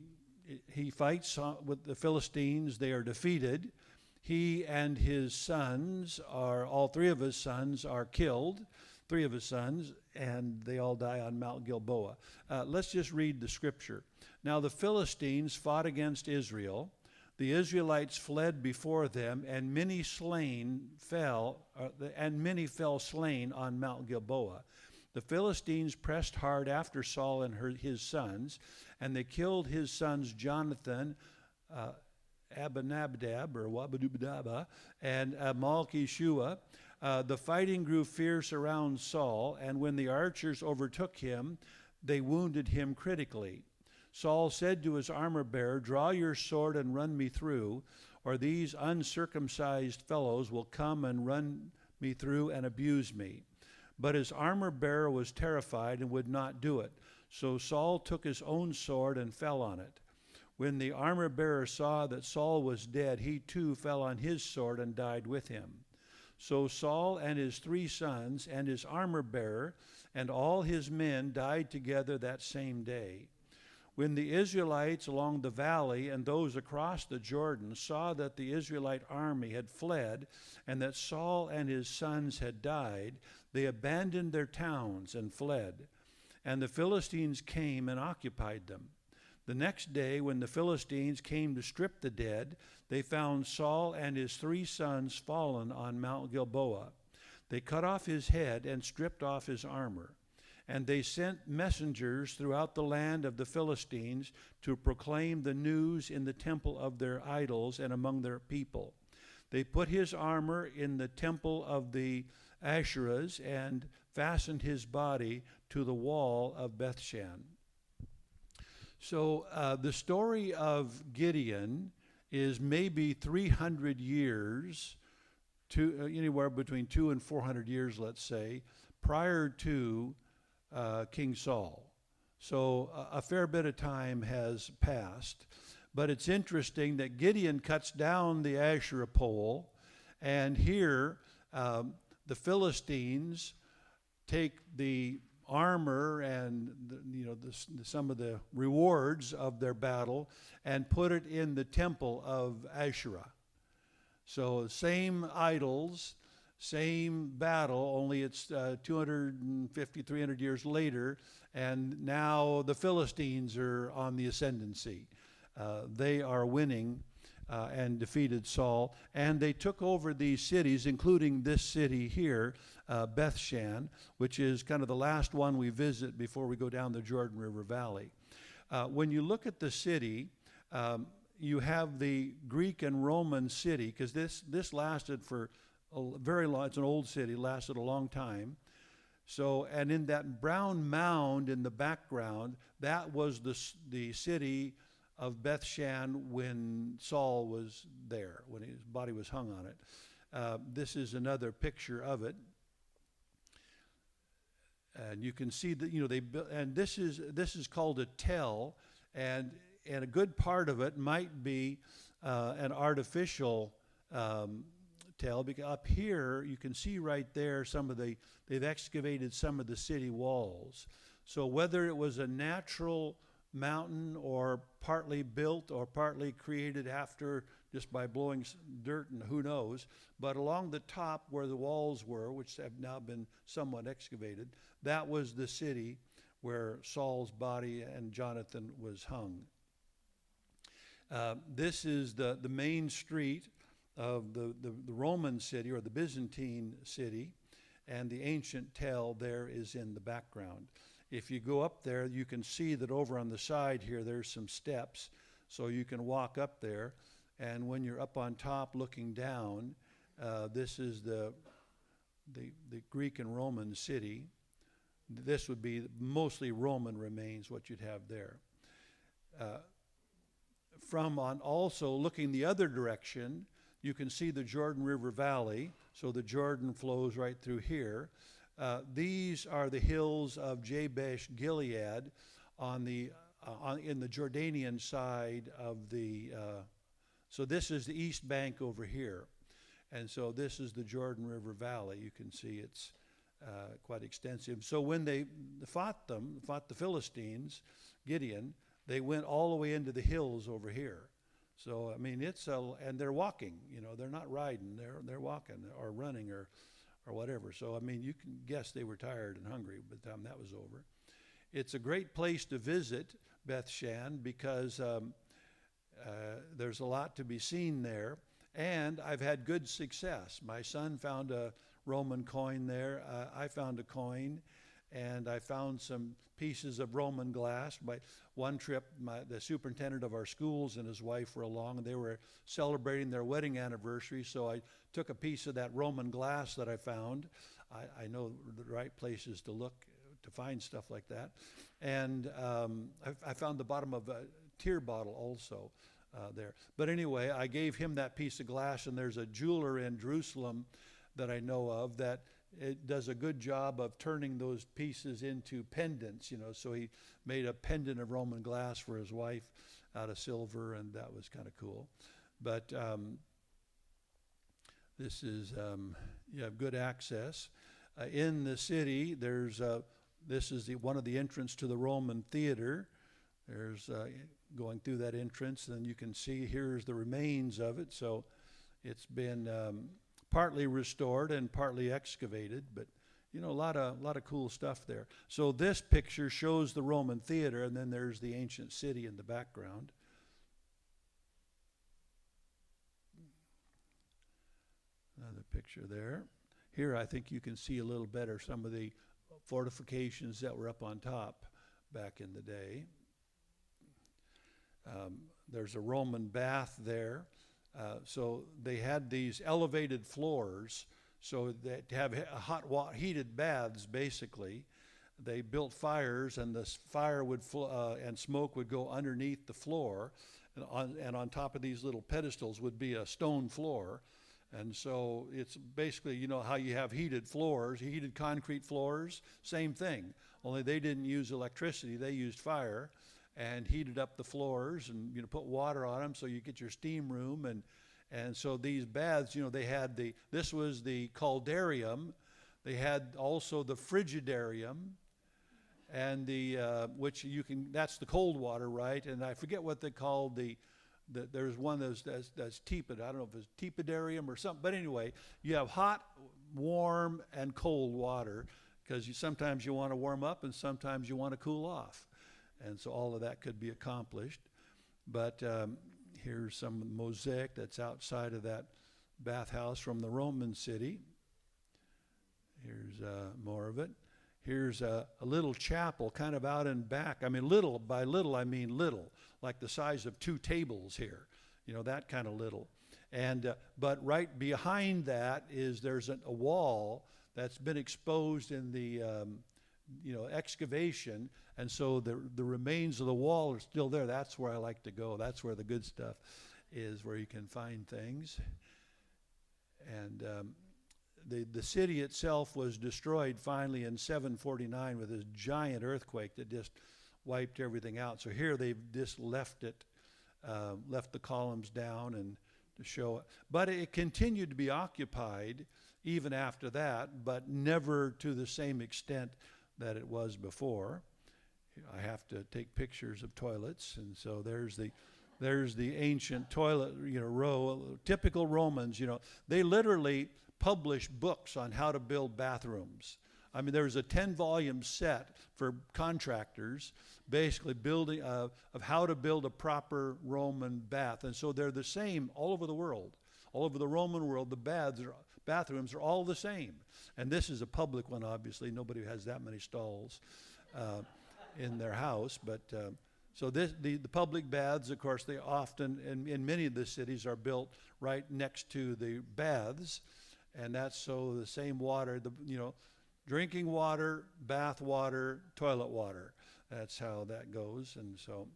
fights with the Philistines. They are defeated. He and his sons all three of his sons are killed, three of his sons, and they all die on Mount Gilboa. Let's just read the scripture. Now the Philistines fought against Israel. The Israelites fled before them, and many fell slain on Mount Gilboa. The Philistines pressed hard after Saul and his sons, and they killed his sons Jonathan, Abinadab, or Wabadubadaba, and Malchishua. The fighting grew fierce around Saul, and when the archers overtook him, they wounded him critically. Saul said to his armor-bearer, "Draw your sword and run me through, or these uncircumcised fellows will come and run me through and abuse me." But his armor-bearer was terrified and would not do it. So Saul took his own sword and fell on it. When the armor-bearer saw that Saul was dead, he too fell on his sword and died with him. So Saul and his 3 sons and his armor-bearer and all his men died together that same day. When the Israelites along the valley and those across the Jordan saw that the Israelite army had fled and that Saul and his sons had died, they abandoned their towns and fled. And the Philistines came and occupied them. The next day, when the Philistines came to strip the dead, they found Saul and his 3 sons fallen on Mount Gilboa. They cut off his head and stripped off his armor. And they sent messengers throughout the land of the Philistines to proclaim the news in the temple of their idols and among their people. They put his armor in the temple of the Asherahs and fastened his body to the wall of Bethshan. So the story of Gideon is maybe 300 years, anywhere between 200 and 400 years, let's say, prior to King Saul. So a fair bit of time has passed. But it's interesting that Gideon cuts down the Asherah pole, and here the Philistines take the armor and some of the rewards of their battle and put it in the temple of Asherah. So same idols, same battle, only it's 250, 300 years later, and now the Philistines are on the ascendancy. They are winning and defeated Saul, and they took over these cities, including this city here, Bethshan, which is kind of the last one we visit before we go down the Jordan River Valley. When you look at the city, you have the Greek and Roman city, because this lasted for a very long. It's an old city, lasted a long time. So, and in that brown mound in the background, that was the city of Bethshan when Saul was there, when his body was hung on it. This is another picture of it, and you can see that they built. And this is called a tell, and a good part of it might be an artificial tell, because up here you can see right there they've excavated some of the city walls. So whether it was a natural mountain or partly built or partly created after just by blowing dirt, and who knows, but along the top where the walls were, which have now been somewhat excavated, that was the city where Saul's body and Jonathan was hung. This is the main street of the Roman city, or the Byzantine city, and the ancient tell there is in the background. If you go up there, you can see that over on the side here there's some steps, so you can walk up there, and when you're up on top looking down, this is the Greek and Roman city. This would be mostly Roman remains, what you'd have there. From on also looking the other direction, you can see the Jordan River Valley. So the Jordan flows right through here. These are the hills of Jabesh Gilead in the Jordanian side of the. So this is the east bank over here, and so this is the Jordan River Valley. You can see it's quite extensive. So when they fought the Philistines, Gideon, they went all the way into the hills over here. So I mean, and they're walking. They're not riding. They're walking or running or whatever. So I mean, you can guess they were tired and hungry by the time that was over. It's a great place to visit, Beth Shan, because there's a lot to be seen there, and I've had good success. My son found a Roman coin there. I found a coin, and I found some pieces of Roman glass. By one trip, the superintendent of our schools and his wife were along, and they were celebrating their wedding anniversary, so I took a piece of that Roman glass that I found. I know the right places to look to find stuff like that. And I found the bottom of a tear bottle also there. But anyway, I gave him that piece of glass, and there's a jeweler in Jerusalem that I know of that it does a good job of turning those pieces into pendants, so he made a pendant of Roman glass for his wife out of silver, and that was kind of cool. But this is, you have good access. In the city, this is one of the entrance to the Roman theater. There's going through that entrance, and you can see here's the remains of it. So it's been partly restored and partly excavated, but a lot of cool stuff there. So this picture shows the Roman theater, and then there's the ancient city in the background. Another picture there. Here I think you can see a little better some of the fortifications that were up on top back in the day. There's a Roman bath there. So they had these elevated floors, so that to have heated baths, basically. They built fires, and the fire would and smoke would go underneath the floor, and on top of these little pedestals would be a stone floor. And so it's basically, how you have heated floors, heated concrete floors, same thing, only they didn't use electricity, they used fire and heated up the floors, and put water on them so you get your steam room. And so these baths, they had this was the caldarium. They had also the frigidarium, and which that's the cold water, right? And I forget what they called there's one that's tepid. I don't know if it's tepidarium or something, but anyway, you have hot, warm, and cold water, because sometimes you want to warm up and sometimes you want to cool off. And so all of that could be accomplished. But here's some mosaic that's outside of that bathhouse from the Roman city. Here's more of it. Here's a little chapel kind of out in back. I mean, little, by little, I mean little, like the size of 2 tables here, that kind of little. And but right behind that there's a wall that's been exposed in the excavation, and so the remains of the wall are still there. That's where I like to go. That's where the good stuff is, where you can find things. And the city itself was destroyed finally in 749 with this giant earthquake that just wiped everything out. So here they've just left the columns down and to show it. But it continued to be occupied even after that, but never to the same extent that it was before. I have to take pictures of toilets, and so there's the ancient toilet, row. Typical Romans, they literally published books on how to build bathrooms. I mean, there was a 10-volume set for contractors, basically building of how to build a proper Roman bath, and so they're the same all over the world, all over the Roman world. The bathrooms are all the same, and this is a public one. Obviously, nobody has that many stalls in their house, but so the public baths, of course, they often in many of the cities are built right next to the baths, and that's so the same water, drinking water, bath water, toilet water. That's how that goes. And so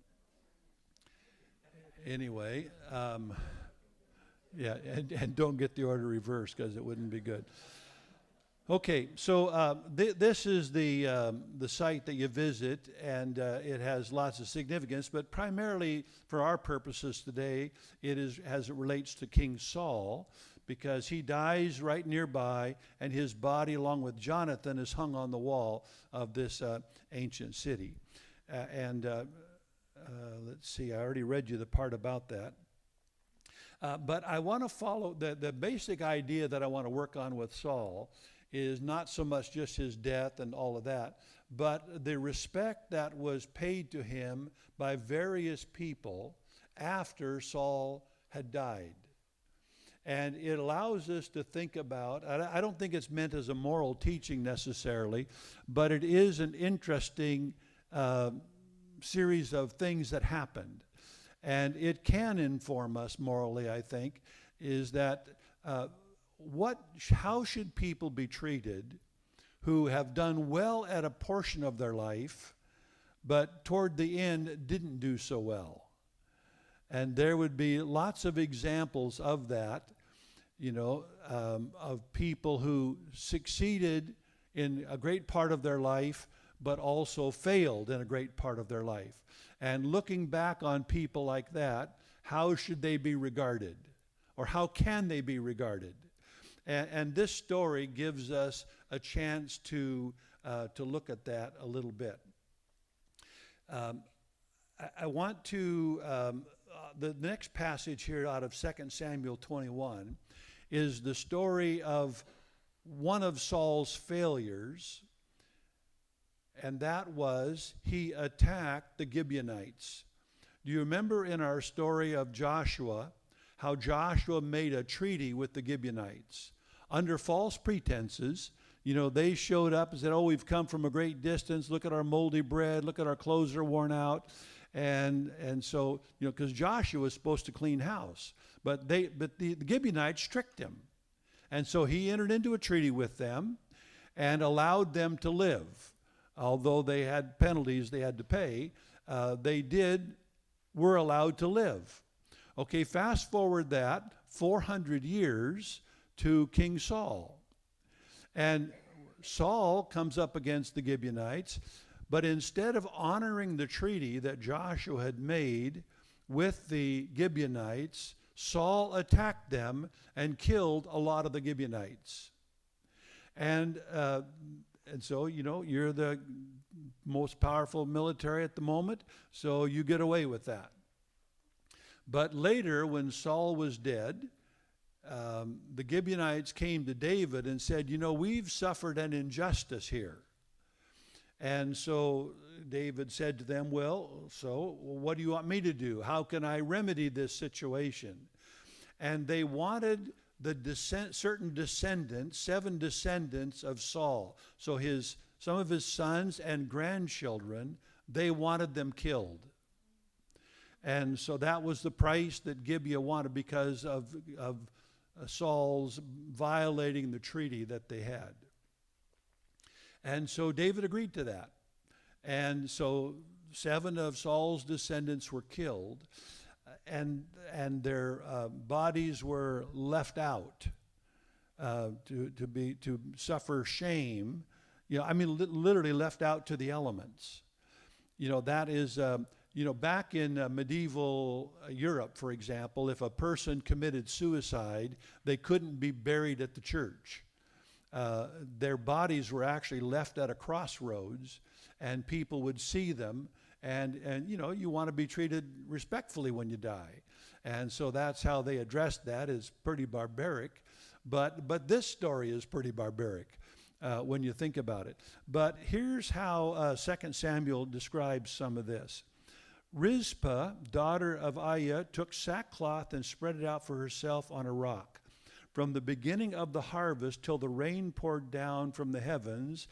anyway, yeah, and don't get the order reversed because it wouldn't be good. Okay, so this is the site that you visit, and it has lots of significance, but primarily for our purposes today, it is as it relates to King Saul, because he dies right nearby, and his body, along with Jonathan, is hung on the wall of this ancient city. Let's see, I already read you the part about that. But I want to follow the basic idea that I want to work on with Saul is not so much just his death and all of that, but the respect that was paid to him by various people after Saul had died. And it allows us to think about, I don't think it's meant as a moral teaching necessarily, but it is an interesting series of things that happened. And it can inform us morally, I think, is that how should people be treated who have done well at a portion of their life, but toward the end didn't do so well? And there would be lots of examples of that, of people who succeeded in a great part of their life, but also failed in a great part of their life. And looking back on people like that, how should they be regarded? Or how can they be regarded? And this story gives us a chance to look at that a little bit. I want to, the next passage here out of 2 Samuel 21 is the story of one of Saul's failures, and that was he attacked the Gibeonites. Do you remember in our story of Joshua, how Joshua made a treaty with the Gibeonites? Under false pretenses, they showed up and said, oh, we've come from a great distance. Look at our moldy bread. Look at our clothes are worn out. And so, because Joshua was supposed to clean house. But the Gibeonites tricked him. And so he entered into a treaty with them and allowed them to live. Although they had penalties they had to pay, were allowed to live. Okay, fast forward that 400 years to King Saul. And Saul comes up against the Gibeonites, but instead of honoring the treaty that Joshua had made with the Gibeonites, Saul attacked them and killed a lot of the Gibeonites. And so, you're the most powerful military at the moment, so you get away with that. But later, when Saul was dead, the Gibeonites came to David and said, we've suffered an injustice here. And so David said to them, well, what do you want me to do? How can I remedy this situation? And they wanted certain descendants, 7 descendants of Saul. So some of his sons and grandchildren, they wanted them killed. And so that was the price that Gibeah wanted because of Saul's violating the treaty that they had. And so David agreed to that. And so 7 of Saul's descendants were killed, and their bodies were left out to suffer shame. Literally left out to the elements. That is, back in medieval Europe, for example, if a person committed suicide, they couldn't be buried at the church. Their bodies were actually left at a crossroads, and people would see them, and you want to be treated respectfully when you die. And so that's how they addressed that. Is pretty barbaric, but this story is pretty barbaric when you think about it. But here's how 2 Samuel describes some of this. Rizpah, daughter of Aiah, took sackcloth and spread it out for herself on a rock. From the beginning of the harvest till the rain poured down from the heavens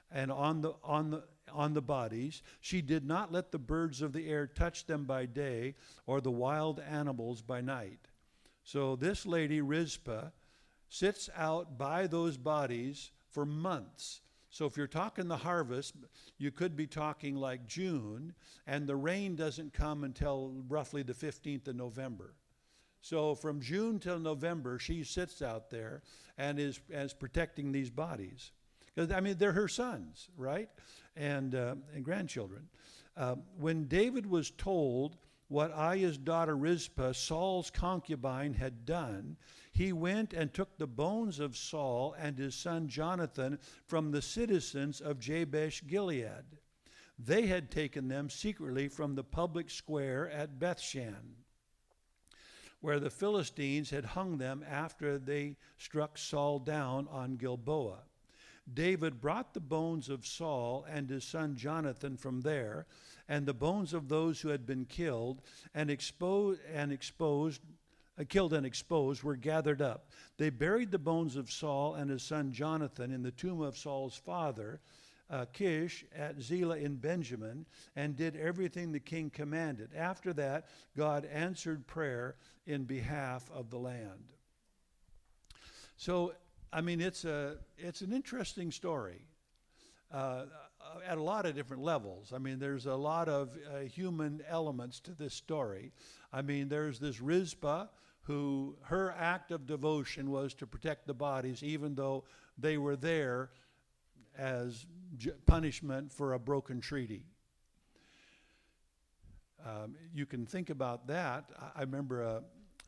and on the bodies, she did not let the birds of the air touch them by day, or the wild animals by night. So this lady, Rizpah, sits out by those bodies for months. So if you're talking the harvest, you could be talking like June, and the rain doesn't come until roughly the 15th of November. So from June till November, she sits out there and is protecting these bodies. Because, I mean, they're her sons, right? And grandchildren. When David was told what Aiah's daughter Rizpah, Saul's concubine, had done, he went and took the bones of Saul and his son Jonathan from the citizens of Jabesh Gilead. They had taken them secretly from the public square at Bethshan, where the Philistines had hung them after they struck Saul down on Gilboa. David brought the bones of Saul and his son Jonathan from there, and the bones of those who had been killed and exposed were gathered up. They buried the bones of Saul and his son Jonathan in the tomb of Saul's father, Kish, at Zelah in Benjamin, and did everything the king commanded. After that, God answered prayer in behalf of the land. So, I mean, it's an interesting story at a lot of different levels. I mean, there's a lot of human elements to this story. I mean, there's this Rizpah, who her act of devotion was to protect the bodies, even though they were there as punishment for a broken treaty. You can think about that. I remember a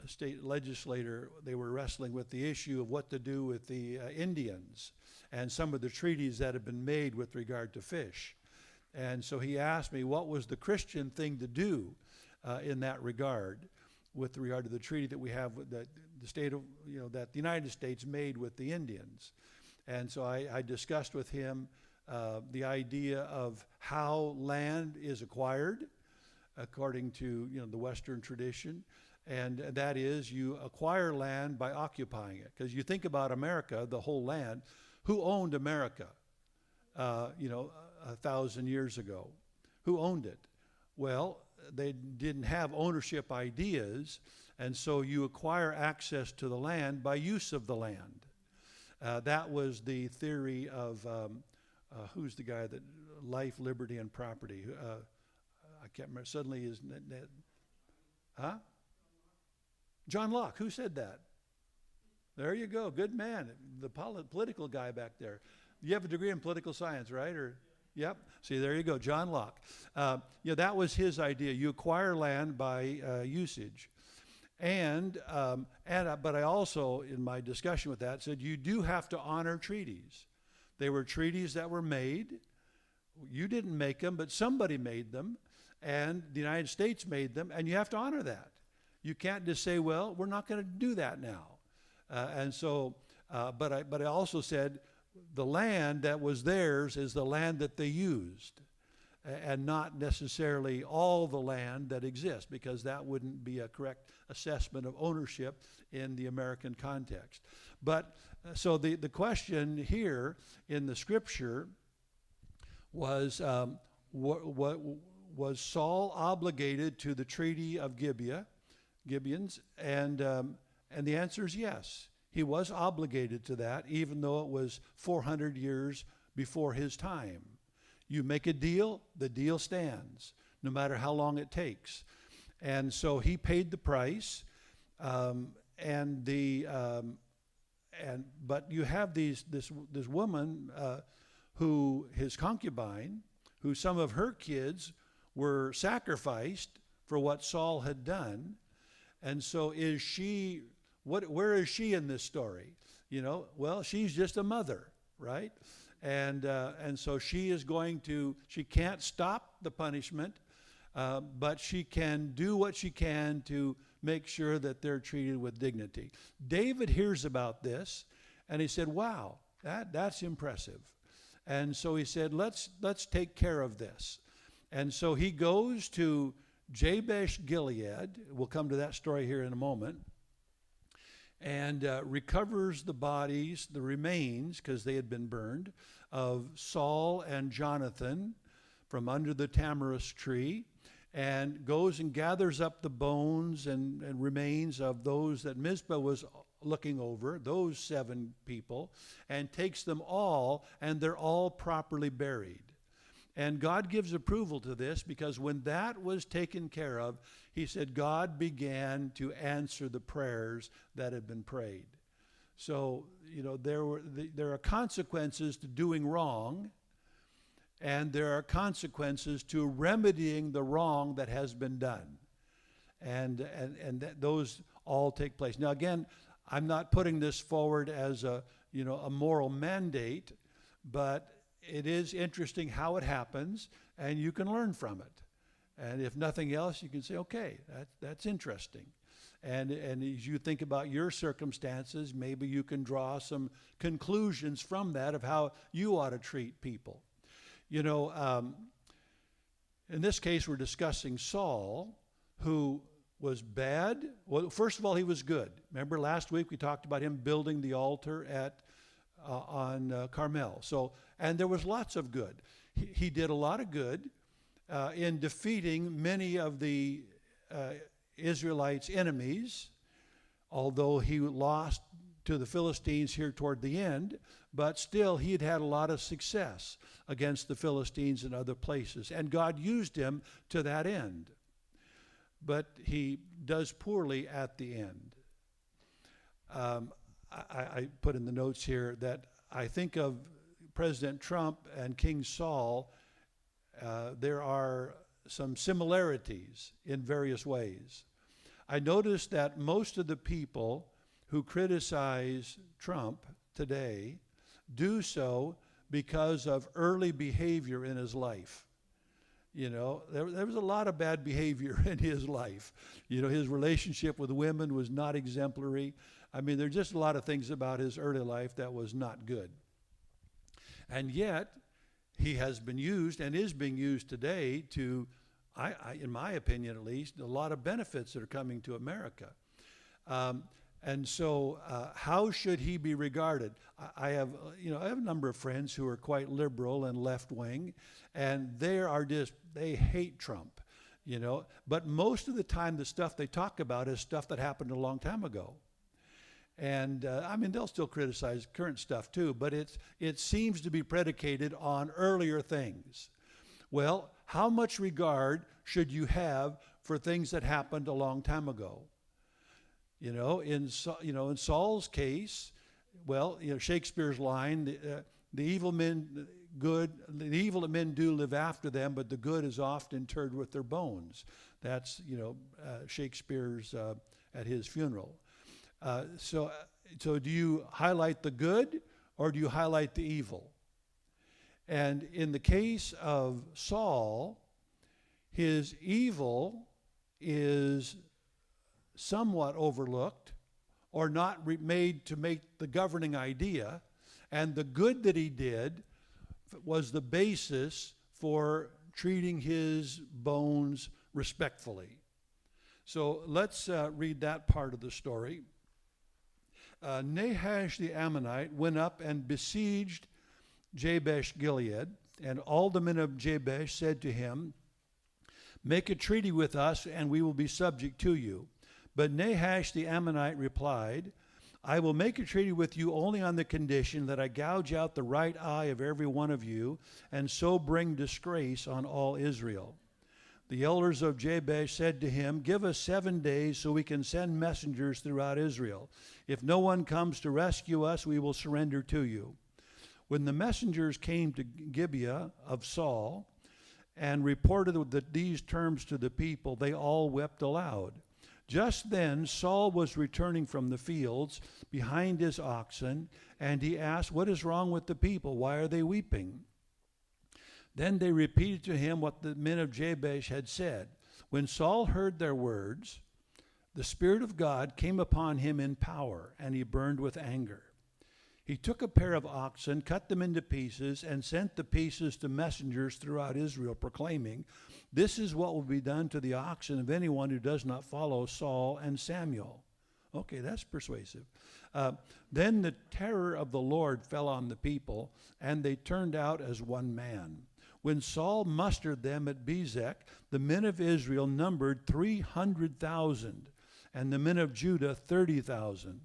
state legislator, they were wrestling with the issue of what to do with the Indians and some of the treaties that had been made with regard to fish. And so he asked me what was the Christian thing to do in that regard, with regard to the treaty that we have with the state of, that the United States made with the Indians. And so I discussed with him the idea of how land is acquired according to the Western tradition. And that is, you acquire land by occupying it. Because you think about America, the whole land, who owned America, 1,000 years ago? Who owned it? Well, they didn't have ownership ideas, and so you acquire access to the land by use of the land. That was the theory of, who's the guy that, life, liberty, and property? I can't remember, suddenly is, huh? John Locke, who said that? There you go, good man, the political guy back there. You have a degree in political science, right? Or, yep, see, there you go, John Locke. That was his idea. You acquire land by usage. But I also, in my discussion with that, said you do have to honor treaties. They were treaties that were made. You didn't make them, but somebody made them, and the United States made them, and you have to honor that. You can't just say, well, we're not going to do that now. But I also said the land that was theirs is the land that they used, and not necessarily all the land that exists, because that wouldn't be a correct assessment of ownership in the American context. But so the question here in the scripture was, was Saul obligated to the Treaty of Gibeons? And the answer is yes. He was obligated to that, even though it was 400 years before his time. You make a deal, the deal stands, no matter how long it takes. And so he paid the price. But you have this woman who, his concubine, who some of her kids were sacrificed for what Saul had done. And so is she, where is she in this story? You know, well, she's just a mother, right? And so she can't stop the punishment, but she can do what she can to make sure that they're treated with dignity. David hears about this, and he said, wow, that's impressive. And so he said, let's take care of this. And so he goes to Jabesh Gilead. We'll come to that story here in a moment. And recovers the bodies, the remains, because they had been burned, of Saul and Jonathan from under the tamarisk tree, and goes and gathers up the bones and remains of those that Mizpah was looking over, those 7 people, and takes them all, and they're all properly buried. And God gives approval to this, because when that was taken care of, he said God began to answer the prayers that had been prayed. So, you know, there are consequences to doing wrong, and there are consequences to remedying the wrong that has been done. And those all take place. Now, again, I'm not putting this forward as a moral mandate, but it is interesting how it happens, and you can learn from it. And if nothing else, you can say, okay, that's interesting. And as you think about your circumstances, maybe you can draw some conclusions from that of how you ought to treat people. You know, in this case, we're discussing Saul, who was bad. Well, first of all, he was good. Remember last week we talked about him building the altar on Carmel. So, and there was lots of good. He did a lot of good in defeating many of the Israelites' enemies, although he lost to the Philistines here toward the end, but still he had a lot of success against the Philistines in other places, and God used him to that end. But he does poorly at the end. I put in the notes here that I think of President Trump and King Saul. There are some similarities in various ways. I noticed that most of the people who criticize Trump today do so because of early behavior in his life. You know, there was a lot of bad behavior in his life. You know, his relationship with women was not exemplary. I mean, there's just a lot of things about his early life that was not good. And yet, he has been used and is being used today to, in my opinion at least, a lot of benefits that are coming to America. And so how should he be regarded? I have a number of friends who are quite liberal and left-wing, and they hate Trump, you know. But most of the time the stuff they talk about is stuff that happened a long time ago. And I mean, they'll still criticize current stuff too, but it seems to be predicated on earlier things. Well, how much regard should you have for things that happened a long time ago? You know, in Saul's case, well, you know, Shakespeare's line, the evil men do live after them, but the good is often interred with their bones. That's, Shakespeare's at his funeral. So do you highlight the good or do you highlight the evil? And in the case of Saul, his evil is somewhat overlooked or not made to make the governing idea, and the good that he did was the basis for treating his bones respectfully. So let's read that part of the story. Nahash the Ammonite went up and besieged Jabesh Gilead, and all the men of Jabesh said to him, "Make a treaty with us, and we will be subject to you." But Nahash the Ammonite replied, "I will make a treaty with you only on the condition that I gouge out the right eye of every one of you, and so bring disgrace on all Israel." The elders of Jabesh said to him, "Give us 7 days so we can send messengers throughout Israel. If no one comes to rescue us, we will surrender to you." When the messengers came to Gibeah of Saul, and reported these terms to the people, they all wept aloud. Just then Saul was returning from the fields behind his oxen, and he asked, "What is wrong with the people? Why are they weeping?" Then they repeated to him what the men of Jabesh had said. When Saul heard their words, the Spirit of God came upon him in power, and he burned with anger. He took a pair of oxen, cut them into pieces, and sent the pieces to messengers throughout Israel, proclaiming, "This is what will be done to the oxen of anyone who does not follow Saul and Samuel." Okay, that's persuasive. Then the terror of the Lord fell on the people, and they turned out as one man. When Saul mustered them at Bezek, the men of Israel numbered 300,000, and the men of Judah 30,000.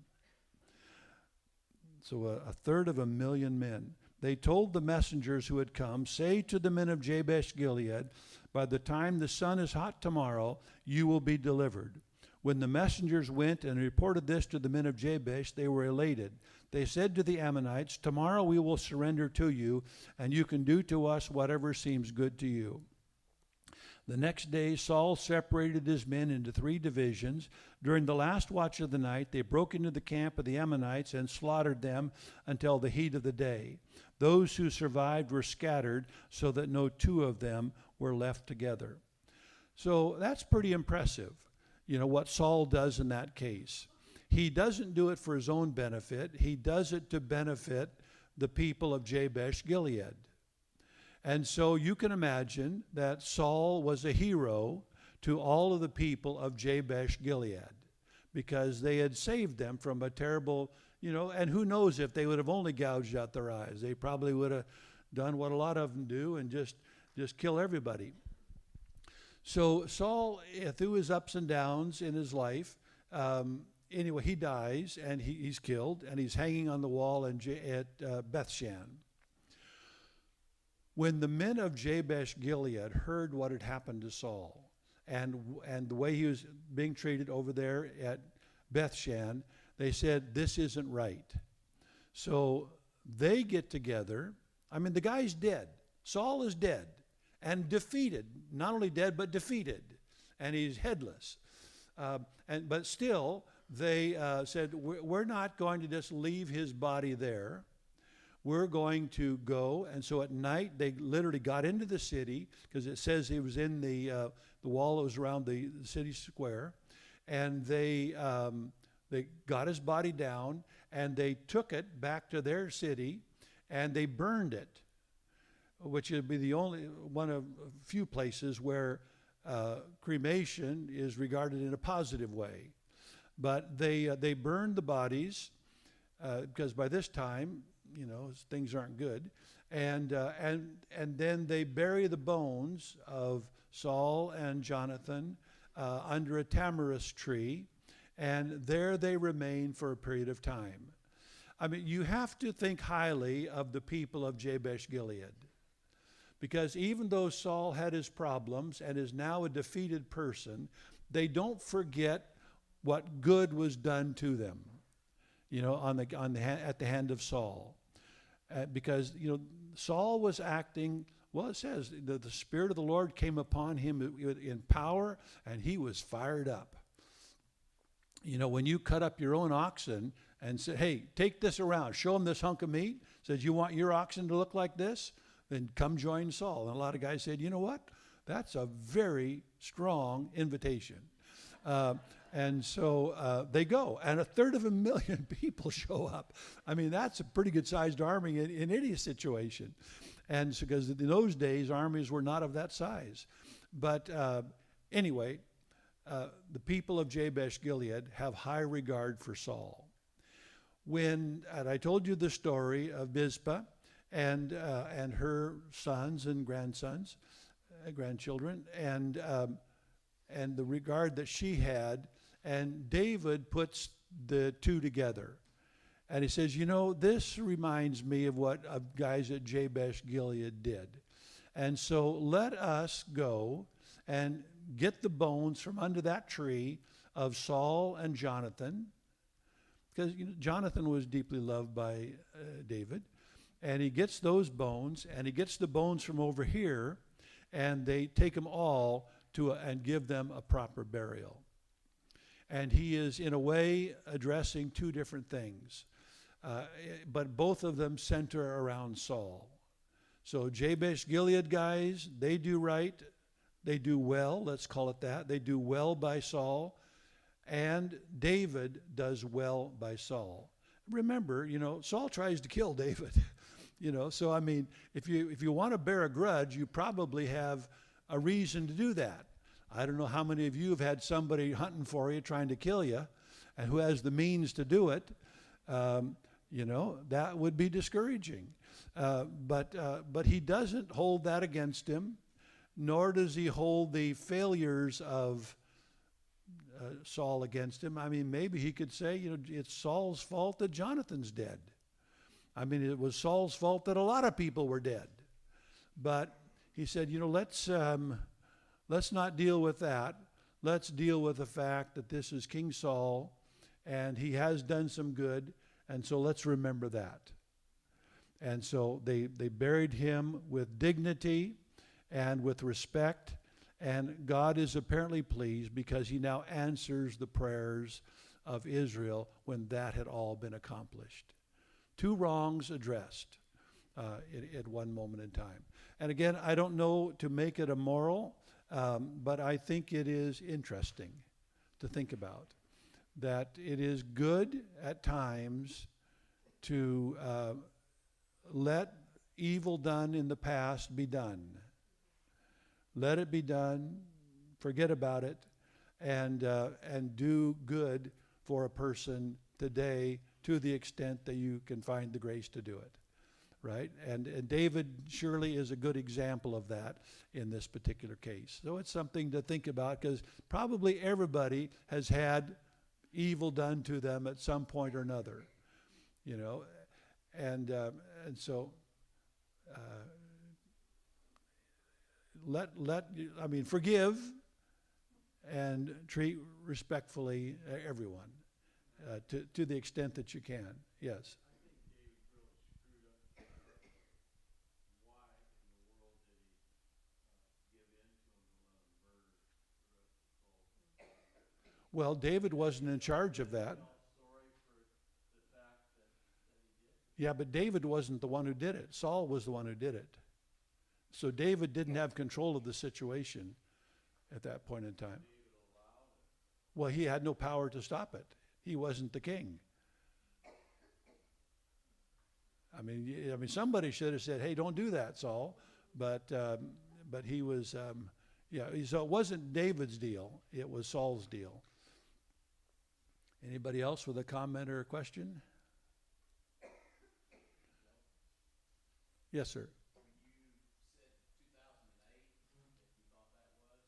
So a third of 1,000,000 men. They told the messengers who had come, "Say to the men of Jabesh Gilead, by the time the sun is hot tomorrow, you will be delivered." When the messengers went and reported this to the men of Jabesh, they were elated. They said to the Ammonites, "Tomorrow we will surrender to you, and you can do to us whatever seems good to you." The next day Saul separated his men into 3 divisions. During the last watch of the night, they broke into the camp of the Ammonites and slaughtered them until the heat of the day. Those who survived were scattered, so that no 2 of them were left together. So that's pretty impressive, what Saul does in that case. He doesn't do it for his own benefit. He does it to benefit the people of Jabesh Gilead. And so you can imagine that Saul was a hero to all of the people of Jabesh Gilead, because they had saved them from a terrible, and who knows if they would have only gouged out their eyes. They probably would have done what a lot of them do and just kill everybody. So Saul, through his ups and downs in his life, anyway, he dies and he's killed, and he's hanging on the wall at Bethshan. When the men of Jabesh Gilead heard what had happened to Saul and the way he was being treated over there at Bethshan, they said, "This isn't right." So they get together. I mean, the guy's dead. Saul is dead and defeated. Not only dead, but defeated. And he's headless. But still, they said, we're not going to just leave his body there. We're going to go. And so at night, they literally got into the city, because it says he was in the wall that was around the city square. And they got his body down, and they took it back to their city, and they burned it, which would be the only one of a few places where cremation is regarded in a positive way. But they burned the bodies, because by this time, things aren't good. And then they bury the bones of Saul and Jonathan under a tamarisk tree, and there they remain for a period of time. I mean, you have to think highly of the people of Jabesh Gilead, because even though Saul had his problems and is now a defeated person, they don't forget what good was done to them, at the hand of Saul. Because Saul was acting, well, it says the Spirit of the Lord came upon him in power, and he was fired up. When you cut up your own oxen and say, "Hey, take this around, show him this hunk of meat," says, "You want your oxen to look like this? Then come join Saul." And a lot of guys said, "You know what? That's a very strong invitation." And so they go, and 1/3 of 1,000,000 people show up. I mean, that's a pretty good-sized army in any situation. And so, because in those days, armies were not of that size. But anyway, the people of Jabesh Gilead have high regard for Saul. And I told you the story of Mizpah and her sons and grandsons, grandchildren, and the regard that she had. And David puts the 2 together. And he says, this reminds me of what guys at Jabesh Gilead did. And so let us go and get the bones from under that tree of Saul and Jonathan, because Jonathan was deeply loved by David. And he gets those bones, and he gets the bones from over here, and they take them all and give them a proper burial. And he is, in a way, addressing two different things. But both of them center around Saul. So Jabesh Gilead guys, they do right. They do well, let's call it that. They do well by Saul. And David does well by Saul. Remember, Saul tries to kill David. So I mean, if you want to bear a grudge, you probably have a reason to do that. I don't know how many of you have had somebody hunting for you, trying to kill you, and who has the means to do it. That would be discouraging. But he doesn't hold that against him, nor does he hold the failures of Saul against him. I mean, maybe he could say, it's Saul's fault that Jonathan's dead. I mean, it was Saul's fault that a lot of people were dead. But he said, let's not deal with that. Let's deal with the fact that this is King Saul, and he has done some good, and so let's remember that. And so they buried him with dignity and with respect, and God is apparently pleased because he now answers the prayers of Israel when that had all been accomplished. Two wrongs addressed at one moment in time. And again, I don't know to make it a moral, but I think it is interesting to think about that it is good at times to let evil done in the past be done. Let it be done, forget about it, and do good for a person today to the extent that you can find the grace to do it, right? And David surely is a good example of that in this particular case. So it's something to think about, because probably everybody has had evil done to them at some point or another, and so forgive and treat respectfully everyone to the extent that you can. Yes. Well, David wasn't in charge of that. Yeah, but David wasn't the one who did it. Saul was the one who did it. So David didn't have control of the situation at that point in time. Well, he had no power to stop it. He wasn't the king. I mean, somebody should have said, "Hey, don't do that, Saul." But he was, So it wasn't David's deal; it was Saul's deal. Anybody else with a comment or a question? Yes, sir.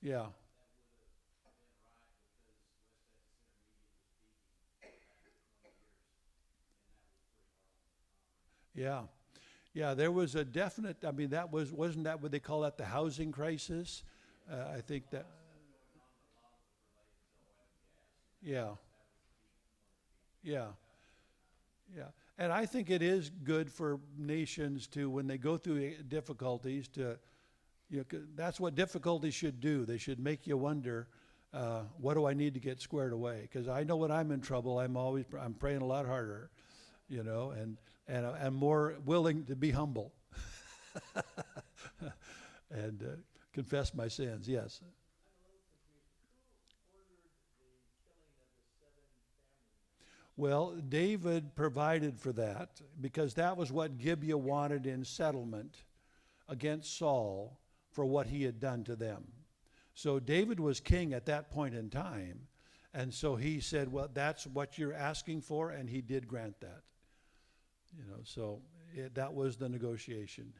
Yeah. Yeah, there was a definite, wasn't that what they call that, the housing crisis? I think that, yeah. And I think it is good for nations to, when they go through difficulties, that's what difficulties should do. They should make you wonder, what do I need to get squared away? Because I know when I'm in trouble, I'm praying a lot harder, and I'm more willing to be humble and confess my sins. Yes. Well, David provided for that because that was what Gibeah wanted in settlement against Saul for what he had done to them. So David was king at that point in time, and so he said, well, that's what you're asking for, and he did grant that. So that was the negotiation.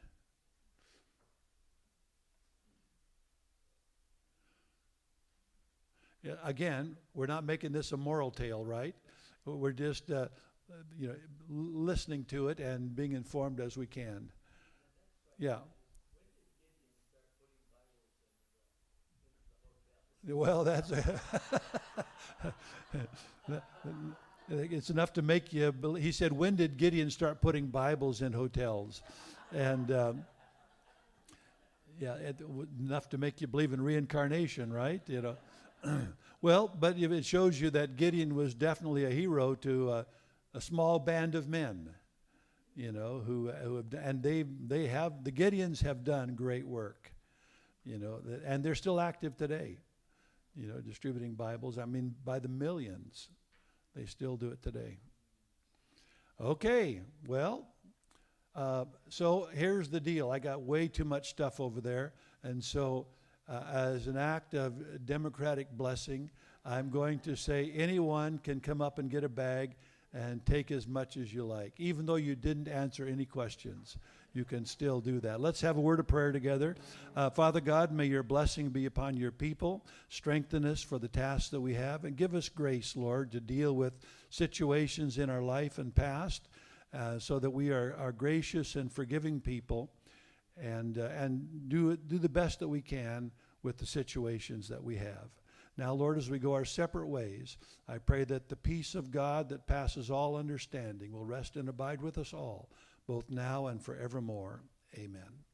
Yeah, again, we're not making this a moral tale, right? We're just, listening to it and being informed as we can. Yeah. Well, that's it's enough to make you believe. He said, when did Gideon start putting Bibles in hotels? And Yeah, enough to make you believe in reincarnation, right? Well, but if it shows you that Gideon was definitely a hero to a small band of men, who have, and the Gideons have done great work, and they're still active today, distributing Bibles. I mean, by the millions, they still do it today. Okay, well, so here's the deal. I got way too much stuff over there, and so as an act of democratic blessing, I'm going to say anyone can come up and get a bag and take as much as you like. Even though you didn't answer any questions, you can still do that. Let's have a word of prayer together. Father God, may your blessing be upon your people. Strengthen us for the tasks that we have, and give us grace, Lord, to deal with situations in our life and past, so that we are gracious and forgiving people, and do the best that we can with the situations that we have. Now, Lord, as we go our separate ways, I pray that the peace of God that passes all understanding will rest and abide with us all, both now and forevermore. Amen.